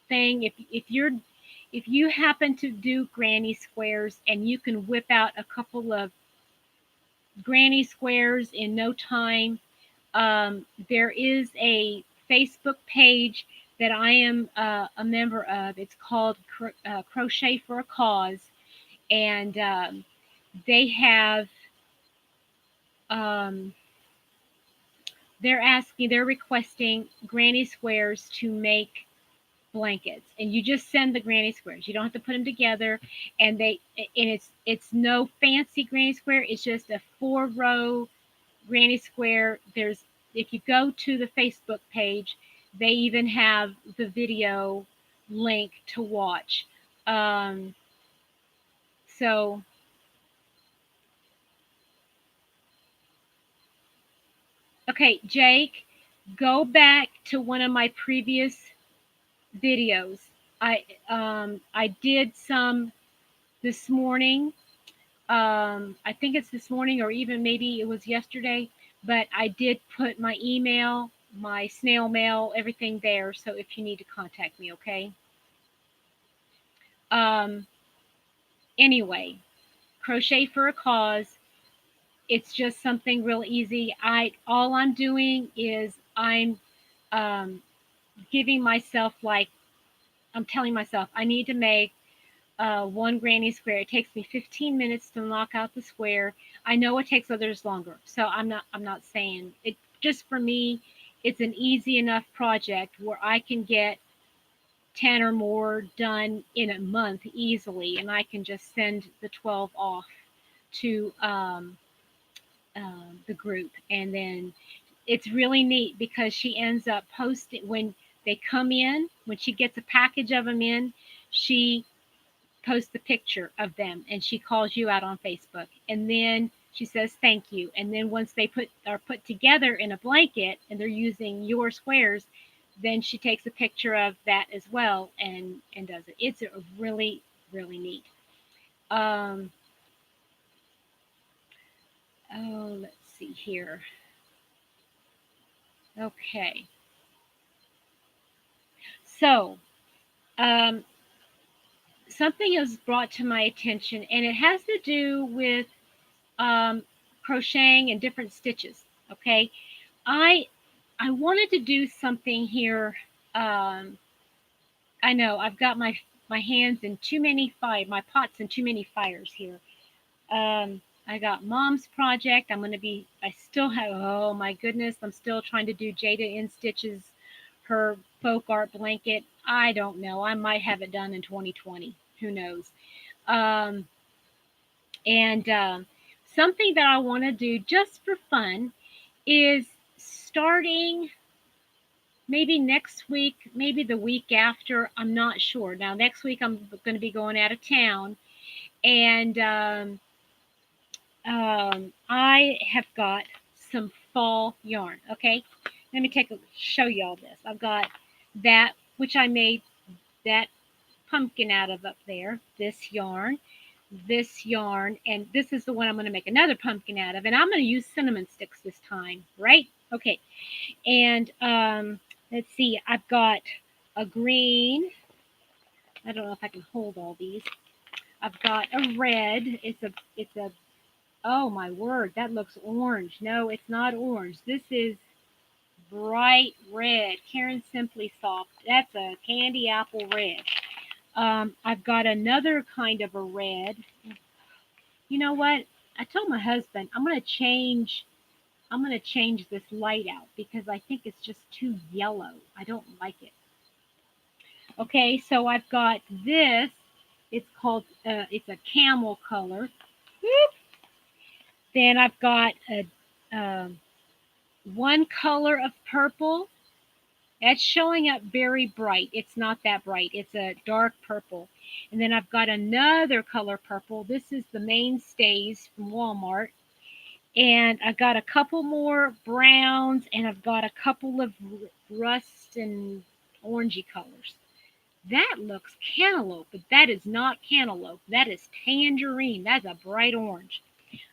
thing, if you happen to do granny squares and you can whip out a couple of granny squares in no time, there is a Facebook page that I am a member of. It's called Crochet for a Cause, and they have um, they're requesting granny squares to make blankets, and you just send the granny squares. You don't have to put them together, and it's no fancy granny square. It's just a 4-row granny square. There's If you go to the Facebook page, they even have the video link to watch. So okay, Jake, go back to one of my previous videos. I did some this morning. I think it's this morning, or even maybe it was yesterday, but I did put my email, my snail mail, everything there. So if you need to contact me, okay? Um, anyway, Crochet for a Cause. It's just something real easy. All I'm doing is I'm um, giving myself, like, I'm telling myself I need to make one granny square. It takes me 15 minutes to knock out the square. I know it takes others longer, so I'm not saying it. Just for me, it's an easy enough project where I can get 10 or more done in a month easily, and I can just send the 12 off to the group. And then it's really neat because she ends up posting when they come in, when she gets a package of them in, she post the picture of them and she calls you out on Facebook, and then she says thank you. And then once they are put together in a blanket and they're using your squares, then she takes a picture of that as well and does it. It's a really, really neat. Um, oh, let's see here. Okay. So, um, something is brought to my attention, and it has to do with crocheting and different stitches. Okay. I I wanted to do something here. Um, I know I've got my hands in too many fire, my pots in too many fires here. I got Mom's project. I still have, oh my goodness, I'm still trying to do Jada in Stitches, her folk art blanket. I don't know. I might have it done in 2020. Who knows? Um, and something that I want to do just for fun is starting maybe next week, maybe the week after. I'm not sure. Now, next week, I'm going to be going out of town. And I have got some fall yarn. Okay, let me show you all this. I've got that which I made that pumpkin out of up there. This yarn, and this is the one I'm going to make another pumpkin out of. And I'm going to use cinnamon sticks this time, right? Okay, and let's see. I've got a green. I don't know if I can hold all these. I've got a red. It's a Oh my word, that looks orange. No, it's not orange. This is bright red. Karen Simply Soft. That's a candy apple red. I've got another kind of a red. You know what? I told my husband I'm gonna change this light out because I think it's just too yellow. I don't like it. Okay, so I've got this. It's a camel color. Whoop. Then I've got a one color of purple. That's showing up very bright. It's not that bright. It's a dark purple. And then I've got another color purple. This is the mainstays from Walmart. And I've got a couple more browns and I've got a couple of rust and orangey colors. That looks cantaloupe, but that is not cantaloupe. That is tangerine. That's a bright orange.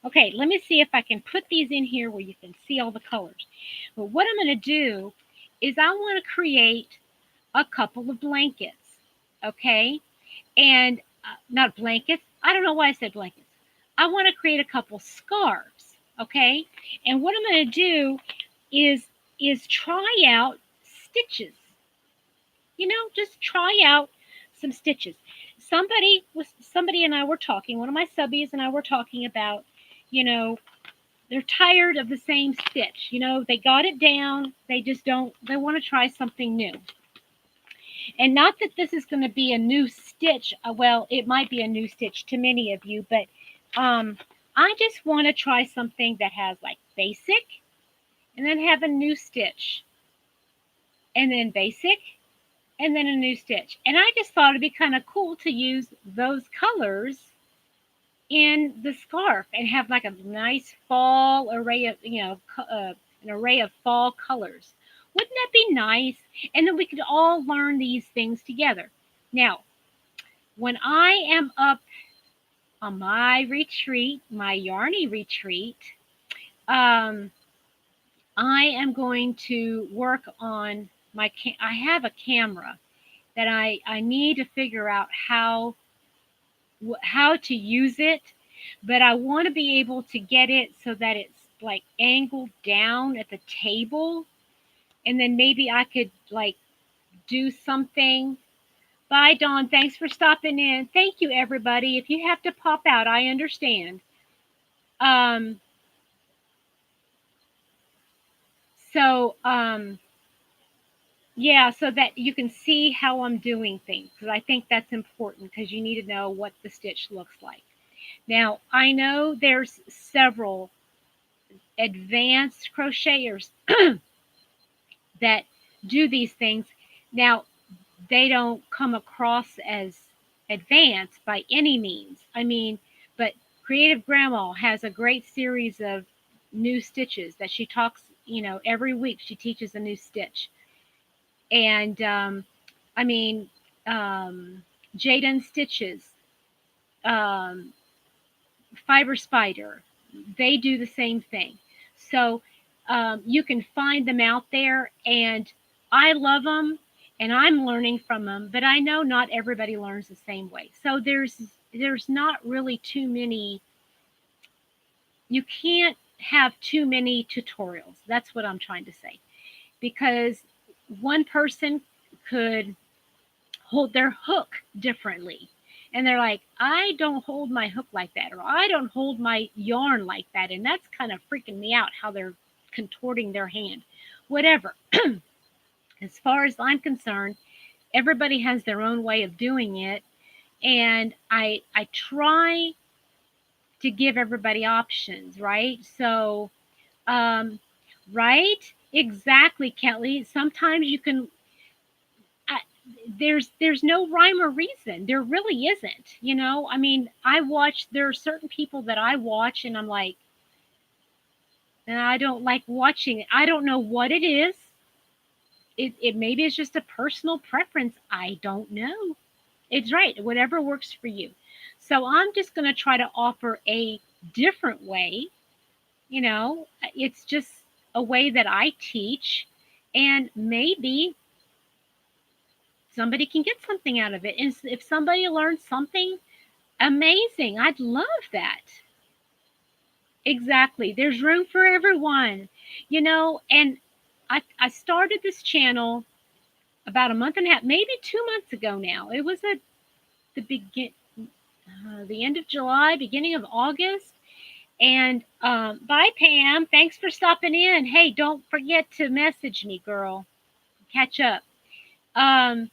Okay, let me see if I can put these in here where you can see all the colors. But what I'm going to do is I want to create a couple of blankets, okay? And not blankets. I don't know why I said blankets. I want to create a couple scarves, okay? And what I'm going to do is try out stitches. You know, just try out some stitches. Somebody and I were talking. One of my subbies and I were talking about, you know, they're tired of the same stitch. You know, they got it down. They just don't, they want to try something new. And not that this is going to be a new stitch. Well, it might be a new stitch to many of you, but I just want to try something that has like basic and then have a new stitch and then basic and then a new stitch. And I just thought it'd be kind of cool to use those colors in the scarf and have like a nice fall array of, an array of fall colors. Wouldn't that be nice? And then we could all learn these things together. Now, when I am up on my retreat, my Yarny retreat, I am going to work on I have a camera that I need to figure out how to use it, but I want to be able to get it so that it's like angled down at the table, and then maybe I could like do something. Bye, Dawn. Thanks for stopping in. Thank you, everybody. If you have to pop out, I understand. Um, so, yeah, so that you can see how I'm doing things, because I think that's important because you need to know what the stitch looks like. Now, I know there's several advanced crocheters that do these things. Now, they don't come across as advanced by any means. I mean, but Creative Grandma has a great series of new stitches that she talks, every week she teaches a new stitch. And I mean, um, Jaden Stitches, um, Fiber Spider, they do the same thing. So you can find them out there, and I love them, and I'm learning from them. But I know not everybody learns the same way. So there's not really too many. You can't have too many tutorials. That's what I'm trying to say, because one person could hold their hook differently. And they're like, I don't hold my hook like that, or I don't hold my yarn like that. And that's kind of freaking me out how they're contorting their hand. Whatever. As far as I'm concerned, everybody has their own way of doing it. And I try to give everybody options, right? So, um, right? Exactly, Kelly. Sometimes you can I, there's no rhyme or reason. There really isn't. You know, I mean, there are certain people that I watch and I'm like, and I don't like watching it. I don't know what it is. It maybe it's just a personal preference. I don't know. It's right. Whatever works for you. So I'm just going to try to offer a different way. You know, it's just a way that I teach, and maybe somebody can get something out of it. And if somebody learns something, amazing. I'd love that. Exactly. There's room for everyone, you know. And I started this channel about a month and a half, maybe 2 months ago now. It was at the end of July, beginning of August. And bye, Pam. Thanks for stopping in. Hey, don't forget to message me, girl. Catch up. Um,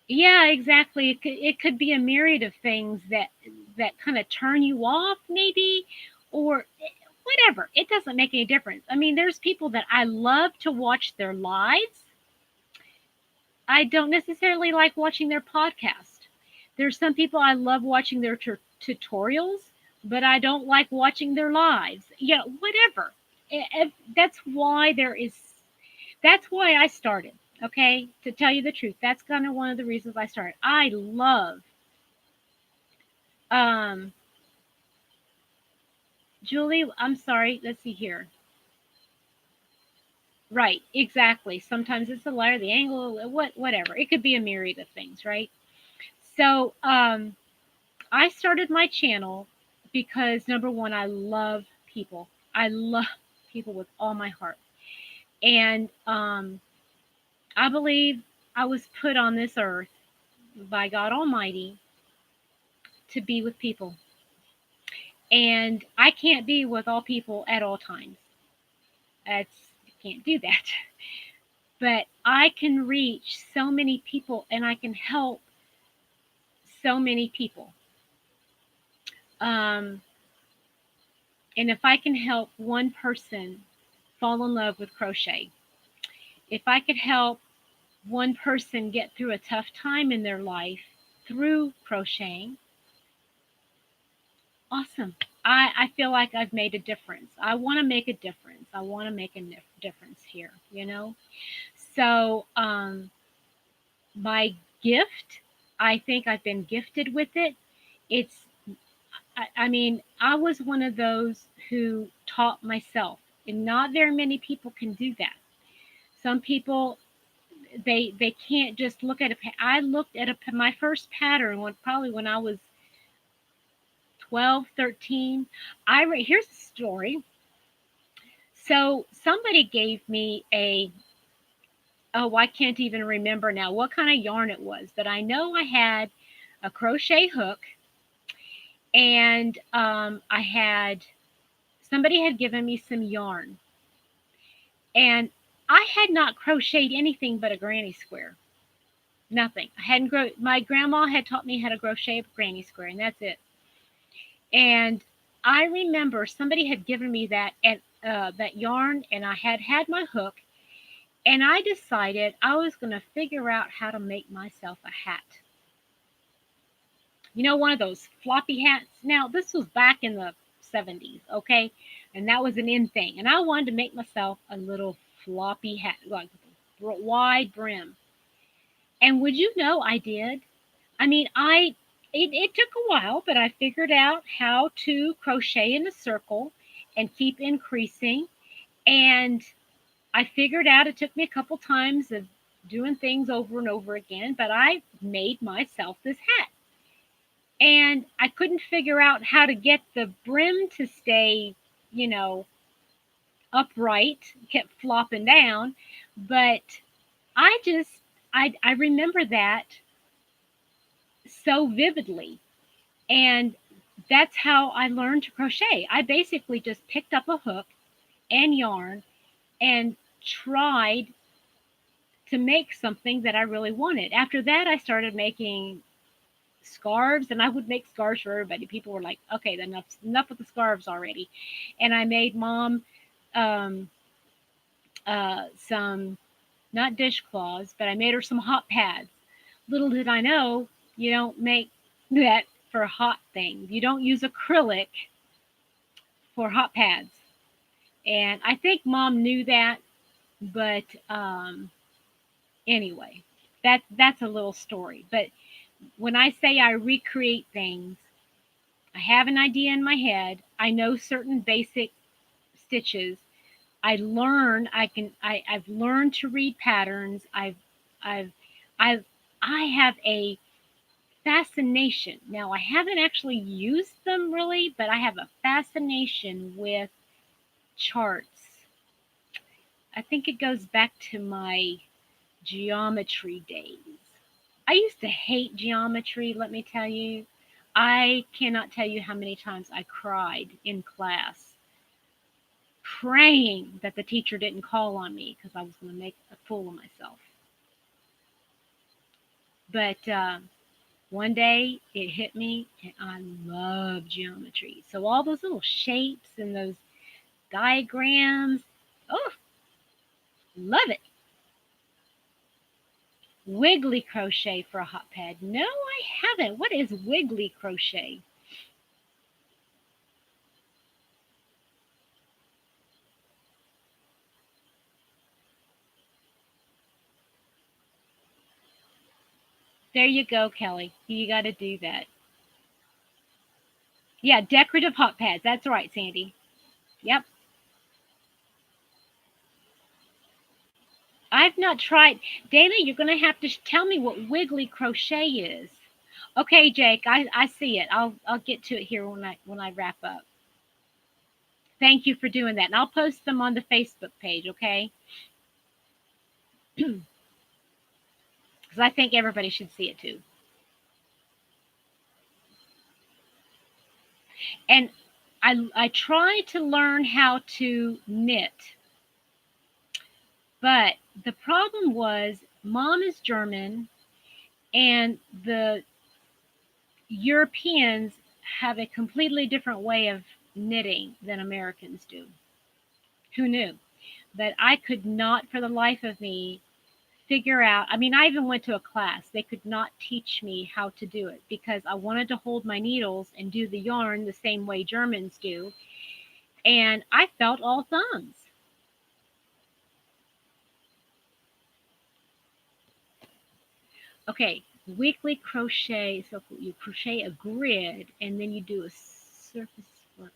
Yeah, exactly. It could be a myriad of things that kind of turn you off, maybe, or whatever. It doesn't make any difference. I mean, there's people that I love to watch their lives. I don't necessarily like watching their podcast. There's some people I love watching their tutorials, but I don't like watching their lives. Yeah, whatever. That's why that's why I started. Okay, to tell you the truth, that's kind of one of the reasons I started. I love um Julie, I'm sorry, let's see here. Right, exactly. Sometimes it's the light or the angle, whatever. It could be a myriad of things, right? So I started my channel because number one, I love people. I love people with all my heart. And I believe I was put on this earth by God Almighty to be with people. And I can't be with all people at all times. I can't do that. But I can reach so many people and I can help so many people. Um, and if I can help one person fall in love with crochet, if I could help one person get through a tough time in their life through crocheting, awesome. I feel like I've made a difference. I want to make a difference. I want to make a difference here, you know? So, my gift, I think I've been gifted with it. It's, I mean, I was one of those who taught myself, and not very many people can do that. Some people, they can't just look at I looked at my first pattern probably when I was 12, 13. Here's a story. So somebody gave me I can't even remember now what kind of yarn it was, but I know I had a crochet hook, and I had somebody had given me some yarn, and I had not crocheted anything but a granny square. Nothing. I hadn't my grandma had taught me how to crochet a granny square, and that's it. And I remember somebody had given me that yarn, and I had my hook, and I decided I was going to figure out how to make myself a hat. You know, one of those floppy hats. Now, this was back in the 70s, okay? And that was an in thing. And I wanted to make myself a little floppy hat, like wide brim. And would you know I did? I mean, it took a while, but I figured out how to crochet in a circle and keep increasing. And I figured out it took me a couple times of doing things over and over again, but I made myself this hat. And I couldn't figure out how to get the brim to stay, you know, upright, kept flopping down, but I just I remember that so vividly. And that's how I learned to crochet. I basically just picked up a hook and yarn and tried to make something that I really wanted. After that, I started making scarves, and I would make scarves for everybody. People were like, "Okay, enough with the scarves already." And I made mom um, some, not dishcloths, but I made her some hot pads. Little did I know, you don't make that for hot things. You don't use acrylic for hot pads. And I think mom knew that, but anyway, that's a little story. But when I say I recreate things, I have an idea in my head. I know certain basic stitches. I've learned to read patterns. I've I've I have a fascination. Now I haven't actually used them really, but I have a fascination with charts. I think it goes back to my geometry days. I used to hate geometry, let me tell you. I cannot tell you how many times I cried in class praying that the teacher didn't call on me because I was going to make a fool of myself. But one day it hit me, and I love geometry. So all those little shapes and those diagrams, oh, love it. Wiggly crochet for a hot pad. No, I haven't. What is wiggly crochet? There you go, Kelly. You got to do that. Yeah, decorative hot pads. That's right, Sandy. Yep. I've not tried. Dana, you're going to have to tell me what wiggly crochet is. Okay, Jake, I see it. I'll get to it here when I wrap up. Thank you for doing that. And I'll post them on the Facebook page, okay? Because I think everybody should see it too. And I try to learn how to knit, but the problem was mom is German and the Europeans have a completely different way of knitting than Americans do. Who knew? But I could not for the life of me figure out. I mean, I even went to a class. They could not teach me how to do it because I wanted to hold my needles and do the yarn the same way Germans do. And I felt all thumbs. Okay, weekly crochet. So you crochet a grid and then you do a surface work.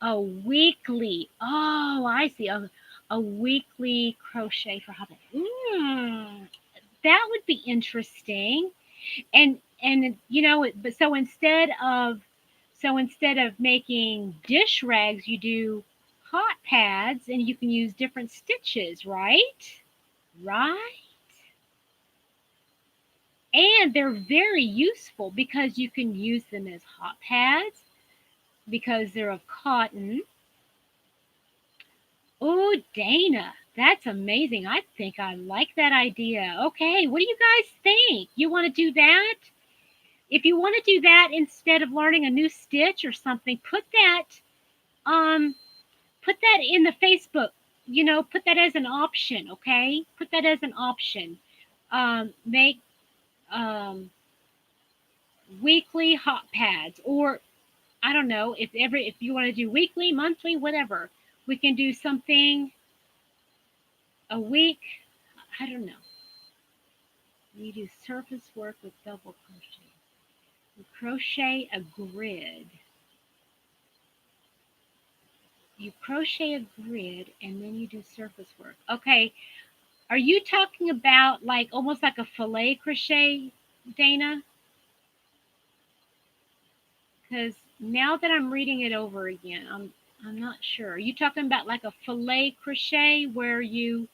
Oh, weekly. Oh, I see. A weekly crochet for hobby. That would be interesting. And you know, but so instead of making dish rags, you do hot pads, and you can use different stitches, right? Right. And they're very useful because you can use them as hot pads because they're of cotton. Oh, Dana, that's amazing. I think I like that idea. Okay, what do you guys think? You want to do that? If you want to do that instead of learning a new stitch or something, um put that in the Facebook. You know, put that as an option, okay? Put that as an option. Make um, weekly hot pads, or I don't know if you want to do weekly, monthly, whatever. We can do something a week. I don't know. You do surface work with double crochet. You crochet a grid. You crochet a grid and then you do surface work. Okay. Are you talking about like almost like a filet crochet, Dana? Because now that I'm reading it over again, I'm not sure. Are you talking about like a filet crochet where you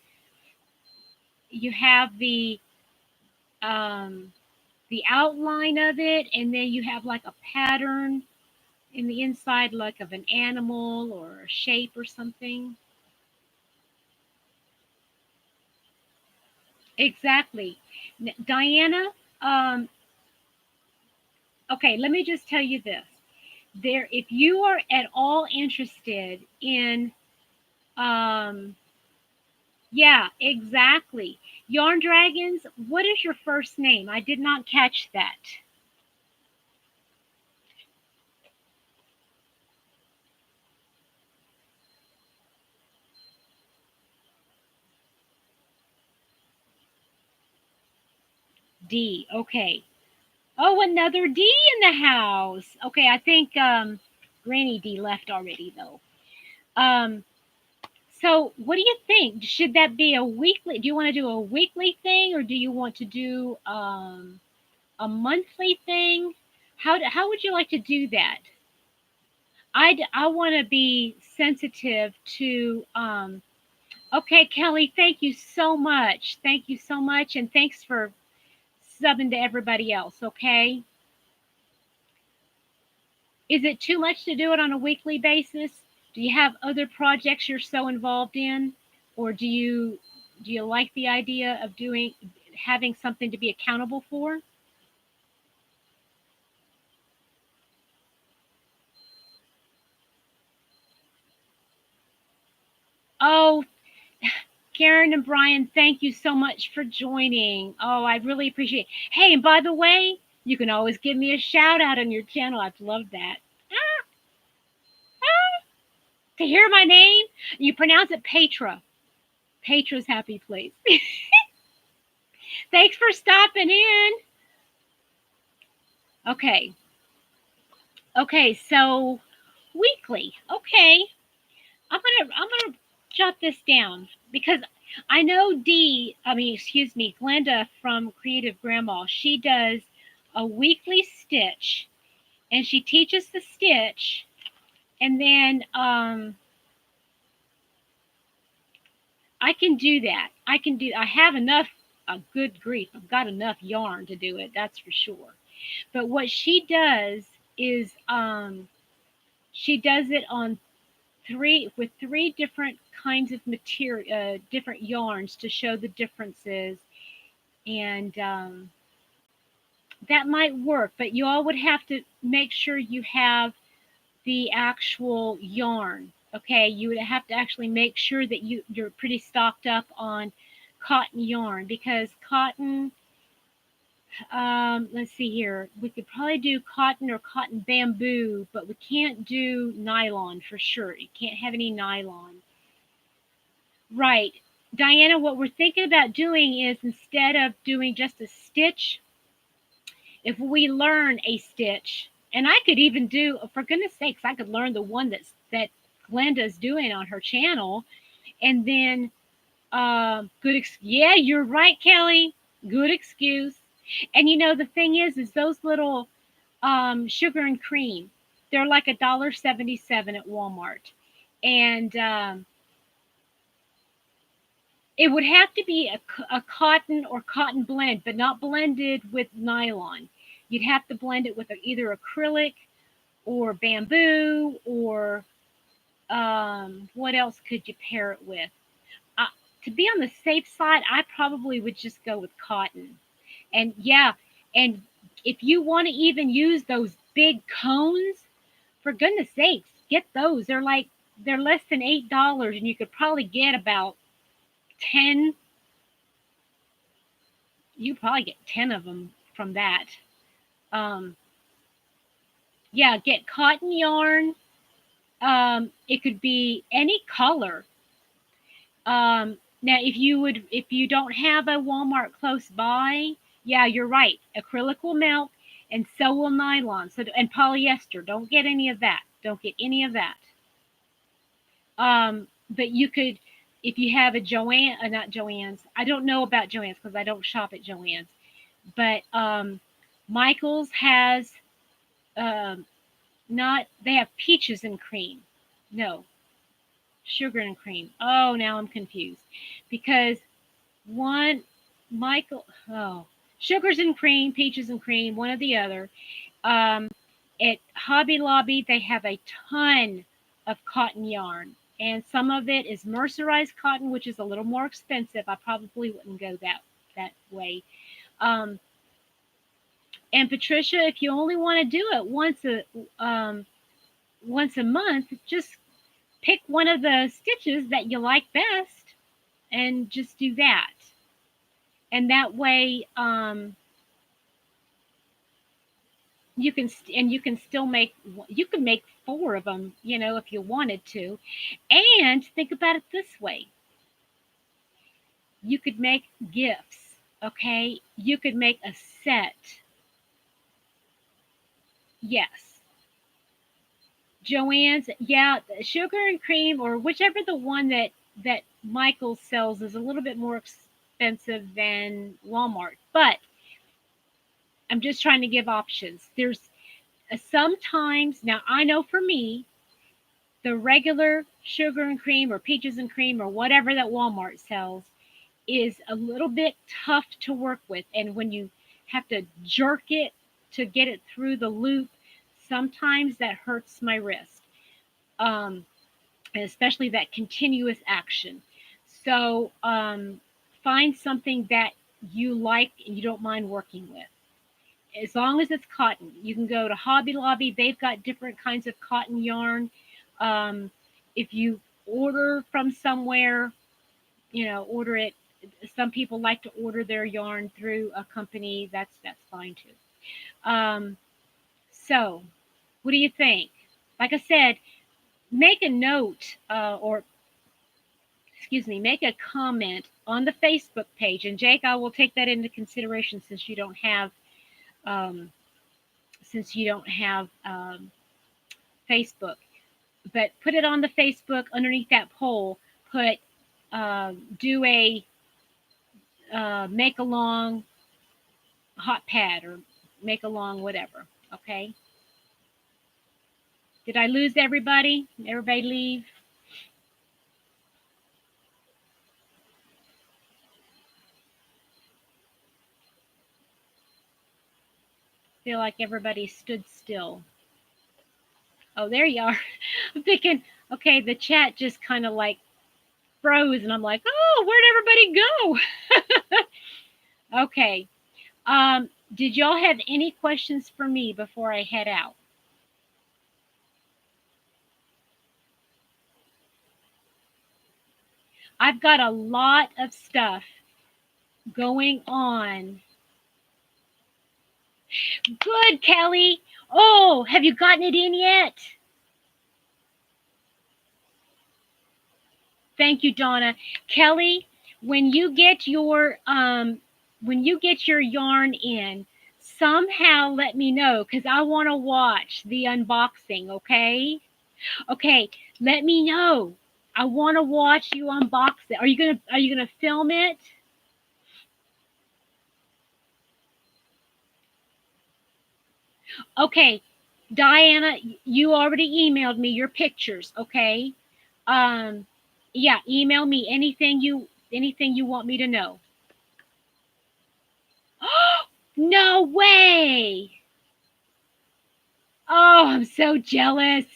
have the outline of it and then you have like a pattern in the inside like of an animal or a shape or something? Exactly. Diana, um, okay, let me just tell you this. If you are at all interested in, yeah, exactly. Yarn Dragons, what is your first name? I did not catch that. D, okay. Oh, another D in the house. Okay, I think Granny D left already though. Um, so what do you think? Should that be a weekly? Do you want to do a weekly thing or do you want to do a monthly thing? How would you like to do that? I want to be sensitive to okay, Kelly, thank you so much. Thank you so much and thanks for subbing to everybody else, okay? Is it too much to do it on a weekly basis? Do you have other projects you're so involved in, or do you like the idea of having something to be accountable for? Oh, Karen and Brian, thank you so much for joining. Oh, I really appreciate it. Hey, and by the way, you can always give me a shout out on your channel. I'd love that. Ah, ah, to hear my name, you pronounce it Petra. Petra's happy place. Thanks for stopping in. Okay. Okay, so weekly. Okay. I'm gonna jot this down because I know excuse me, Glenda from Creative Grandma, she does a weekly stitch and she teaches the stitch and then I can do that. I have enough good grief. I've got enough yarn to do it, that's for sure. But what she does is she does it on three different kinds of material, different yarns to show the differences, and that might work. But you all would have to make sure you have the actual yarn. Okay, you would have to actually make sure that you're pretty stocked up on cotton yarn because cotton. Let's see here. We could probably do cotton or cotton bamboo, but we can't do nylon for sure. You can't have any nylon. Right. Diana, what we're thinking about doing is instead of doing just a stitch, if we learn a stitch, and I could even do, for goodness sakes, I could learn the one that Glenda's doing on her channel, and then yeah, you're right, Kelly. Good excuse. And the thing is those little sugar and cream, they're like $1.77 at Walmart, and it would have to be a cotton or cotton blend, but not blended with nylon. You'd have to blend it with either acrylic or bamboo or what else could you pair it with? Uh, to be on the safe side, I probably would just go with cotton. And yeah, and if you want to even use those big cones, for goodness sakes, get those. They're less than $8, and you could probably get about 10. You probably get 10 of them from that. Um, yeah, get cotton yarn. It could be any color. Now, if you don't have a Walmart close by, yeah, you're right. Acrylic will melt, and so will nylon. So and polyester. Don't get any of that. Don't get any of that. But you could, if you have a Joanne, not Joann's. I don't know about Joann's because I don't shop at Joann's. But Michael's has not. They have peaches and cream. No, sugar and cream. Oh, now I'm confused because one Michael. Oh, sugars and cream, peaches and cream, one or the other. Um, at Hobby Lobby, they have a ton of cotton yarn, and some of it is mercerized cotton, which is a little more expensive. I probably wouldn't go that way. Um, and Patricia, if you only want to do it once a month, just pick one of the stitches that you like best and just do that. And that way, you can still make, you can make 4 of them, if you wanted to. And think about it this way: you could make gifts. Okay, you could make a set. Yes, Joann's, yeah, sugar and cream, or whichever the one that Michael sells, is a little bit more expensive than Walmart, but I'm just trying to give options. There's sometimes, now I know for me, the regular sugar and cream or peaches and cream or whatever that Walmart sells is a little bit tough to work with. And when you have to jerk it to get it through the loop, sometimes that hurts my wrist, and especially that continuous action. So find something that you like and you don't mind working with. As long as it's cotton, you can go to Hobby Lobby. They've got different kinds of cotton yarn. If you order from somewhere, order it. Some people like to order their yarn through a company. That's fine too. So, what do you think? Like I said, make a note, or excuse me, make a comment on the Facebook page. And Jake, I will take that into consideration since you don't have um, Facebook. But put it on the Facebook underneath that poll. Put do a make along hot pad or make along whatever. Okay. Did I lose everybody? Everybody leave? Feel like everybody stood still. Oh, there you are. I'm thinking, okay, the chat just kind of like froze, and I'm like, oh, where'd everybody go? Okay. Did y'all have any questions for me before I head out? I've got a lot of stuff going on. Good, Kelly. Oh, have you gotten it in yet? Thank you, Donna. Kelly, when you get your yarn in, somehow let me know, because I want to watch the unboxing. Okay. Okay, let me know. I want to watch you unbox it. Are you gonna film it? Okay, Diana, you already emailed me your pictures. Okay. Um, yeah, email me anything you want me to know. No way! Oh, I'm so jealous.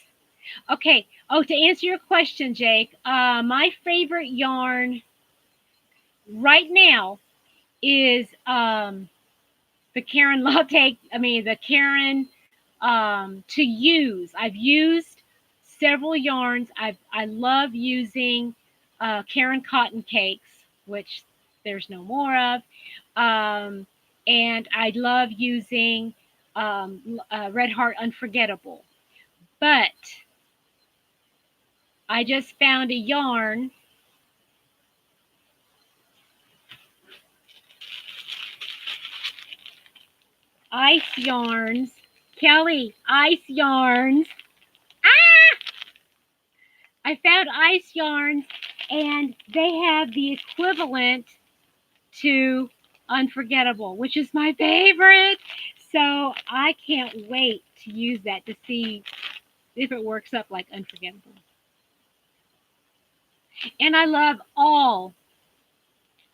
Okay. Oh, to answer your question, Jake, my favorite yarn right now is the Karen latte. I mean, the Karen to use. I've used several yarns. I love using Karen cotton cakes, which there's no more of. And I love using Red Heart Unforgettable. But I just found a yarn ice yarns. Kelly, ice yarns. I found ice yarns, and they have the equivalent to Unforgettable, which is my favorite. So I can't wait to use that to see if it works up like Unforgettable. And I love all.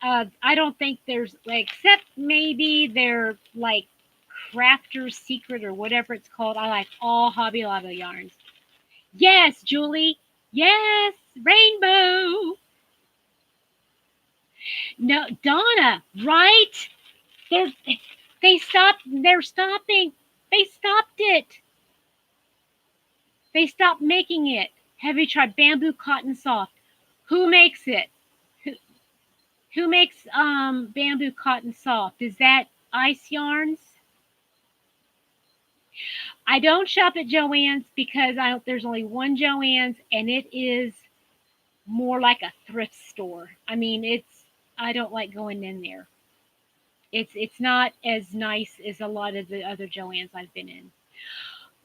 I don't think there's like, except maybe they're like Crafter's Secret or whatever it's called. I like all Hobby Lobby yarns. Yes, Julie. Yes, rainbow. No, Donna, right? They're, they stopped. They're stopping. They stopped it. They stopped making it. Have you tried bamboo cotton soft? Who makes it? Who makes bamboo cotton soft? Is that Ice Yarns? I don't shop at Joann's because there's only one Joann's, and it is more like a thrift store. I mean, I don't like going in there. It's not as nice as a lot of the other Joann's I've been in.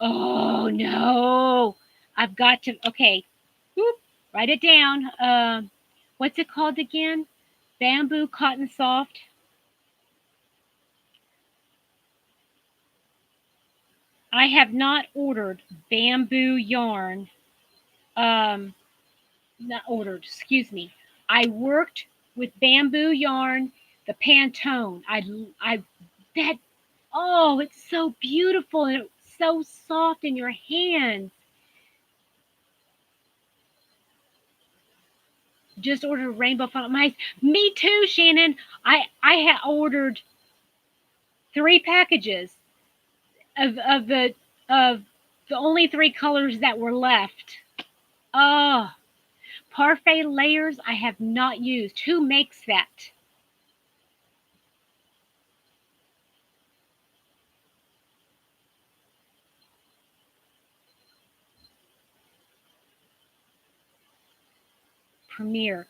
Oh no. I've got to okay. Whoop, write it down. What's it called again? Bamboo cotton soft. I have not ordered bamboo yarn. Not ordered, excuse me. I worked with bamboo yarn, the Pantone. I that oh, it's so beautiful and it's so soft in your hands. Just ordered rainbow fun mice. Me too, Shannon. I had ordered 3 packages of the only 3 colors that were left. Oh, parfait layers I have not used. Who makes that? Premier.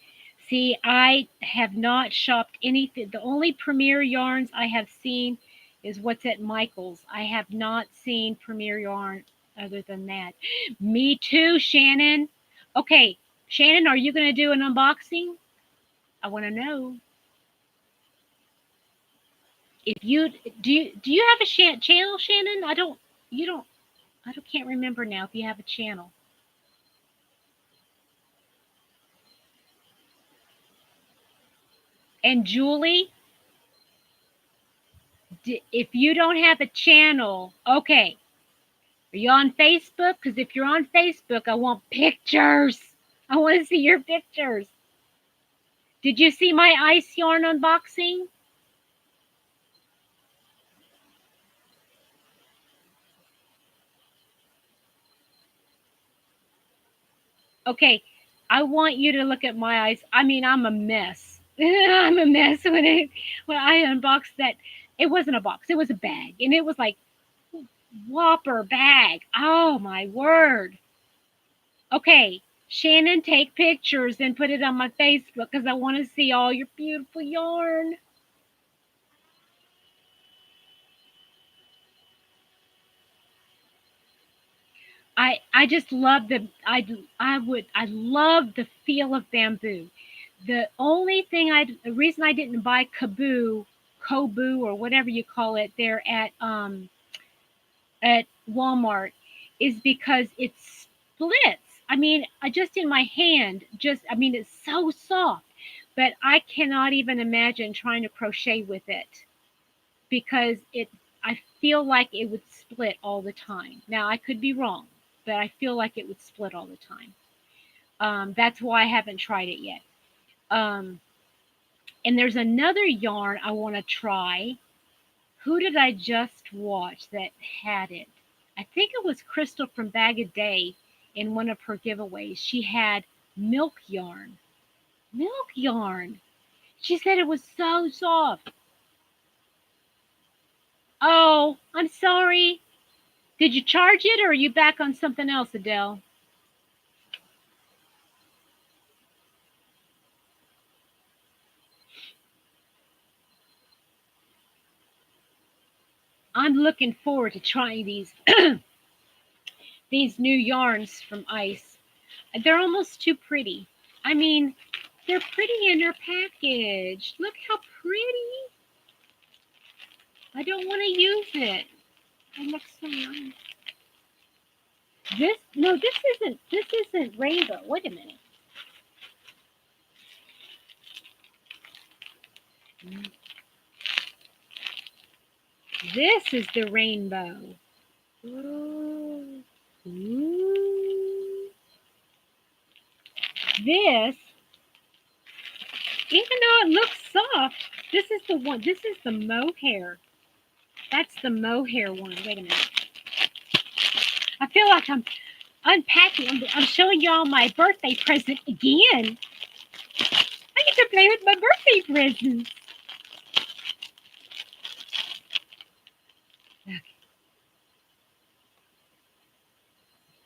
See, I have not shopped anything. The only Premier yarns I have seen is what's at Michael's. I have not seen Premier yarn other than that. Me too, Shannon. Okay, Shannon, are you going to do an unboxing? I want to know. If you do you have a channel, Shannon? You don't can't remember now if you have a channel. And Julie, if you don't have a channel, okay. Are you on Facebook? Because if you're on Facebook, I want pictures. I want to see your pictures. Did you see my ice yarn unboxing? Okay, I want you to look at my eyes. I mean, I'm a mess. I'm a mess when I unboxed that. It wasn't a box. It was a bag, and it was like whopper bag. Oh my word. Okay, Shannon, take pictures and put it on my Facebook because I want to see all your beautiful yarn. I just love I love the feel of bamboo. The reason I didn't buy Kobu or whatever you call it there at Walmart is because it splits. I mean, I just in my hand, I mean, it's so soft, but I cannot even imagine trying to crochet with it because I feel like it would split all the time. Now, I could be wrong, but I feel like it would split all the time. That's why I haven't tried it yet. Um, and there's another yarn I want to try. Who did I just watch that had it? I think it was Crystal from Bag of Day in one of her giveaways. She had milk yarn. Milk yarn. She said it was so soft. Oh, I'm sorry. Did you charge it or are you back on something else, Adele? I'm looking forward to trying these these new yarns from Ice. They're almost too pretty. I mean, they're pretty in their package. Look how pretty. I don't want to use it. It looks so nice. This isn't rainbow. Wait a minute. This is the rainbow. Ooh. Ooh. This, even though it looks soft, this is the one. This is the mohair. That's the mohair one. Wait a minute. I feel like I'm unpacking. I'm showing y'all my birthday present again. I get to play with my birthday presents. Okay.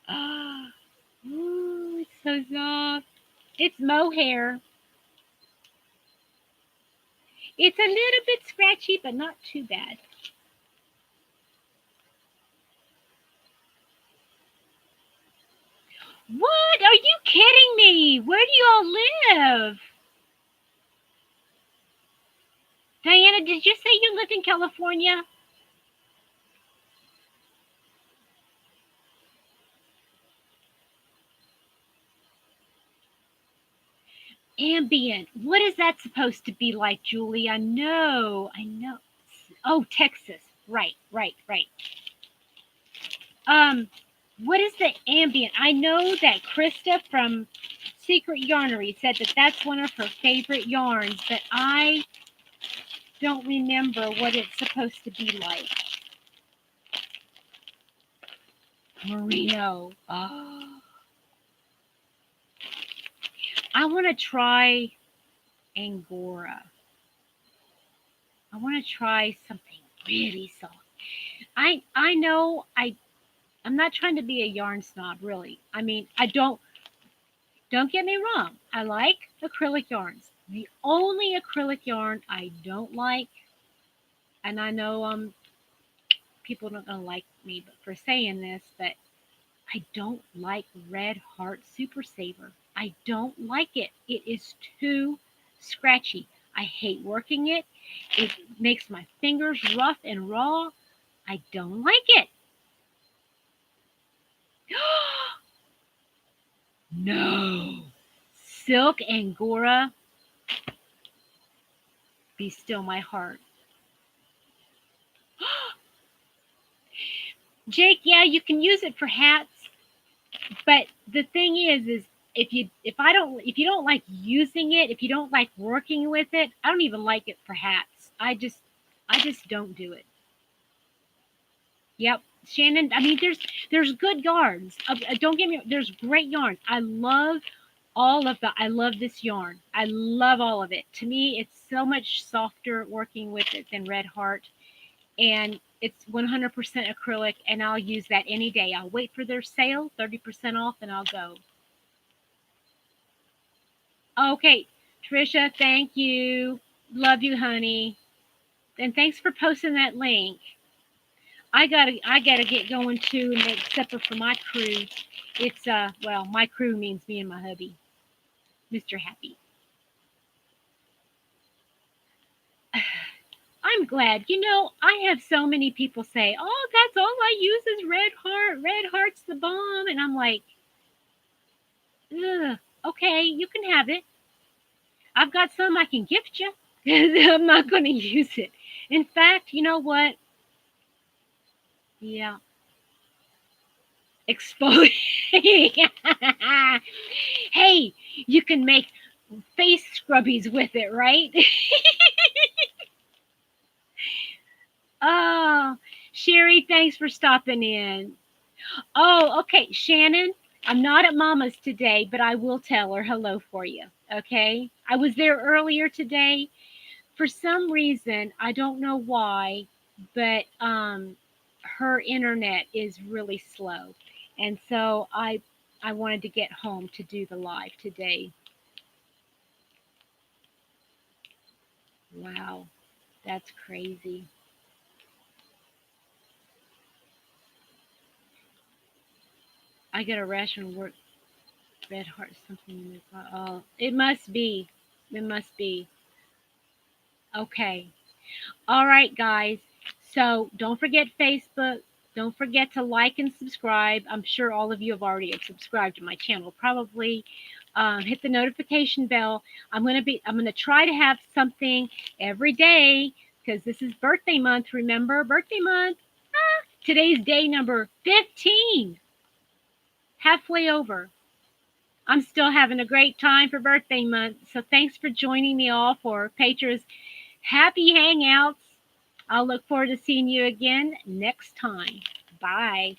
Ah, ooh, it's so soft. It's mohair. It's a little bit scratchy, but not too bad. What? Are you kidding me? Where do y'all live? Diana, did you say you lived in California? Ambient. What is that supposed to be like, Julie? I know. Oh, Texas. Right. What is the ambient? I know that Krista from Secret Yarnery said that that's one of her favorite yarns, but I don't remember what it's supposed to be like. Merino. Oh. I want to try Angora. I want to try something really soft. I know I'm not trying to be a yarn snob, really. I mean, don't get me wrong. I like acrylic yarns. The only acrylic yarn I don't like, and I know people are not gonna like me for saying this, but I don't like Red Heart Super Saver. I don't like it. It is too scratchy. I hate working it. It makes my fingers rough and raw. I don't like it. No. Silk Angora, be still my heart. Jake, yeah, you can use it for hats, but the thing is if you don't like using it, if you don't like working with it, I don't even like it for hats. I just don't do it. Yep. Shannon, I mean there's good yarns. Don't get me wrong, there's great yarns. I love this yarn. I love all of it. To me, it's so much softer working with it than Red Heart. And it's 100% acrylic, and I'll use that any day. I'll wait for their sale, 30% off, and I'll go. Okay, Trisha, thank you. Love you, honey. And thanks for posting that link. I gotta get going too and make supper for my crew. It's well, my crew means me and my hubby, Mr. Happy. I'm glad. You know, I have so many people say, "Oh, that's all I use is Red Heart. Red Heart's the bomb," and I'm like, ugh, okay, you can have it. I've got some I can gift you. I'm not going to use it. In fact, you know what? Yeah, exfoliate. Hey, you can make face scrubbies with it, right? Oh, Sherry, thanks for stopping in. Oh, okay, Shannon, I'm not at Mama's today, but I will tell her hello for you. Okay, I was there earlier today. For some reason, I don't know why, but her internet is really slow, and so I wanted to get home to do the live today. Wow, that's crazy. I get a rash on work. Red heart, something in the oh, it must be. It must be. Okay. All right, guys. So don't forget Facebook. Don't forget to like and subscribe. I'm sure all of you have already subscribed to my channel. Probably hit the notification bell. I'm gonna try to have something every day because this is birthday month. Remember, birthday month. Today's day number 15. Halfway over. I'm still having a great time for birthday month. So thanks for joining me all for Petra's Happy Hangouts. I'll look forward to seeing you again next time. Bye.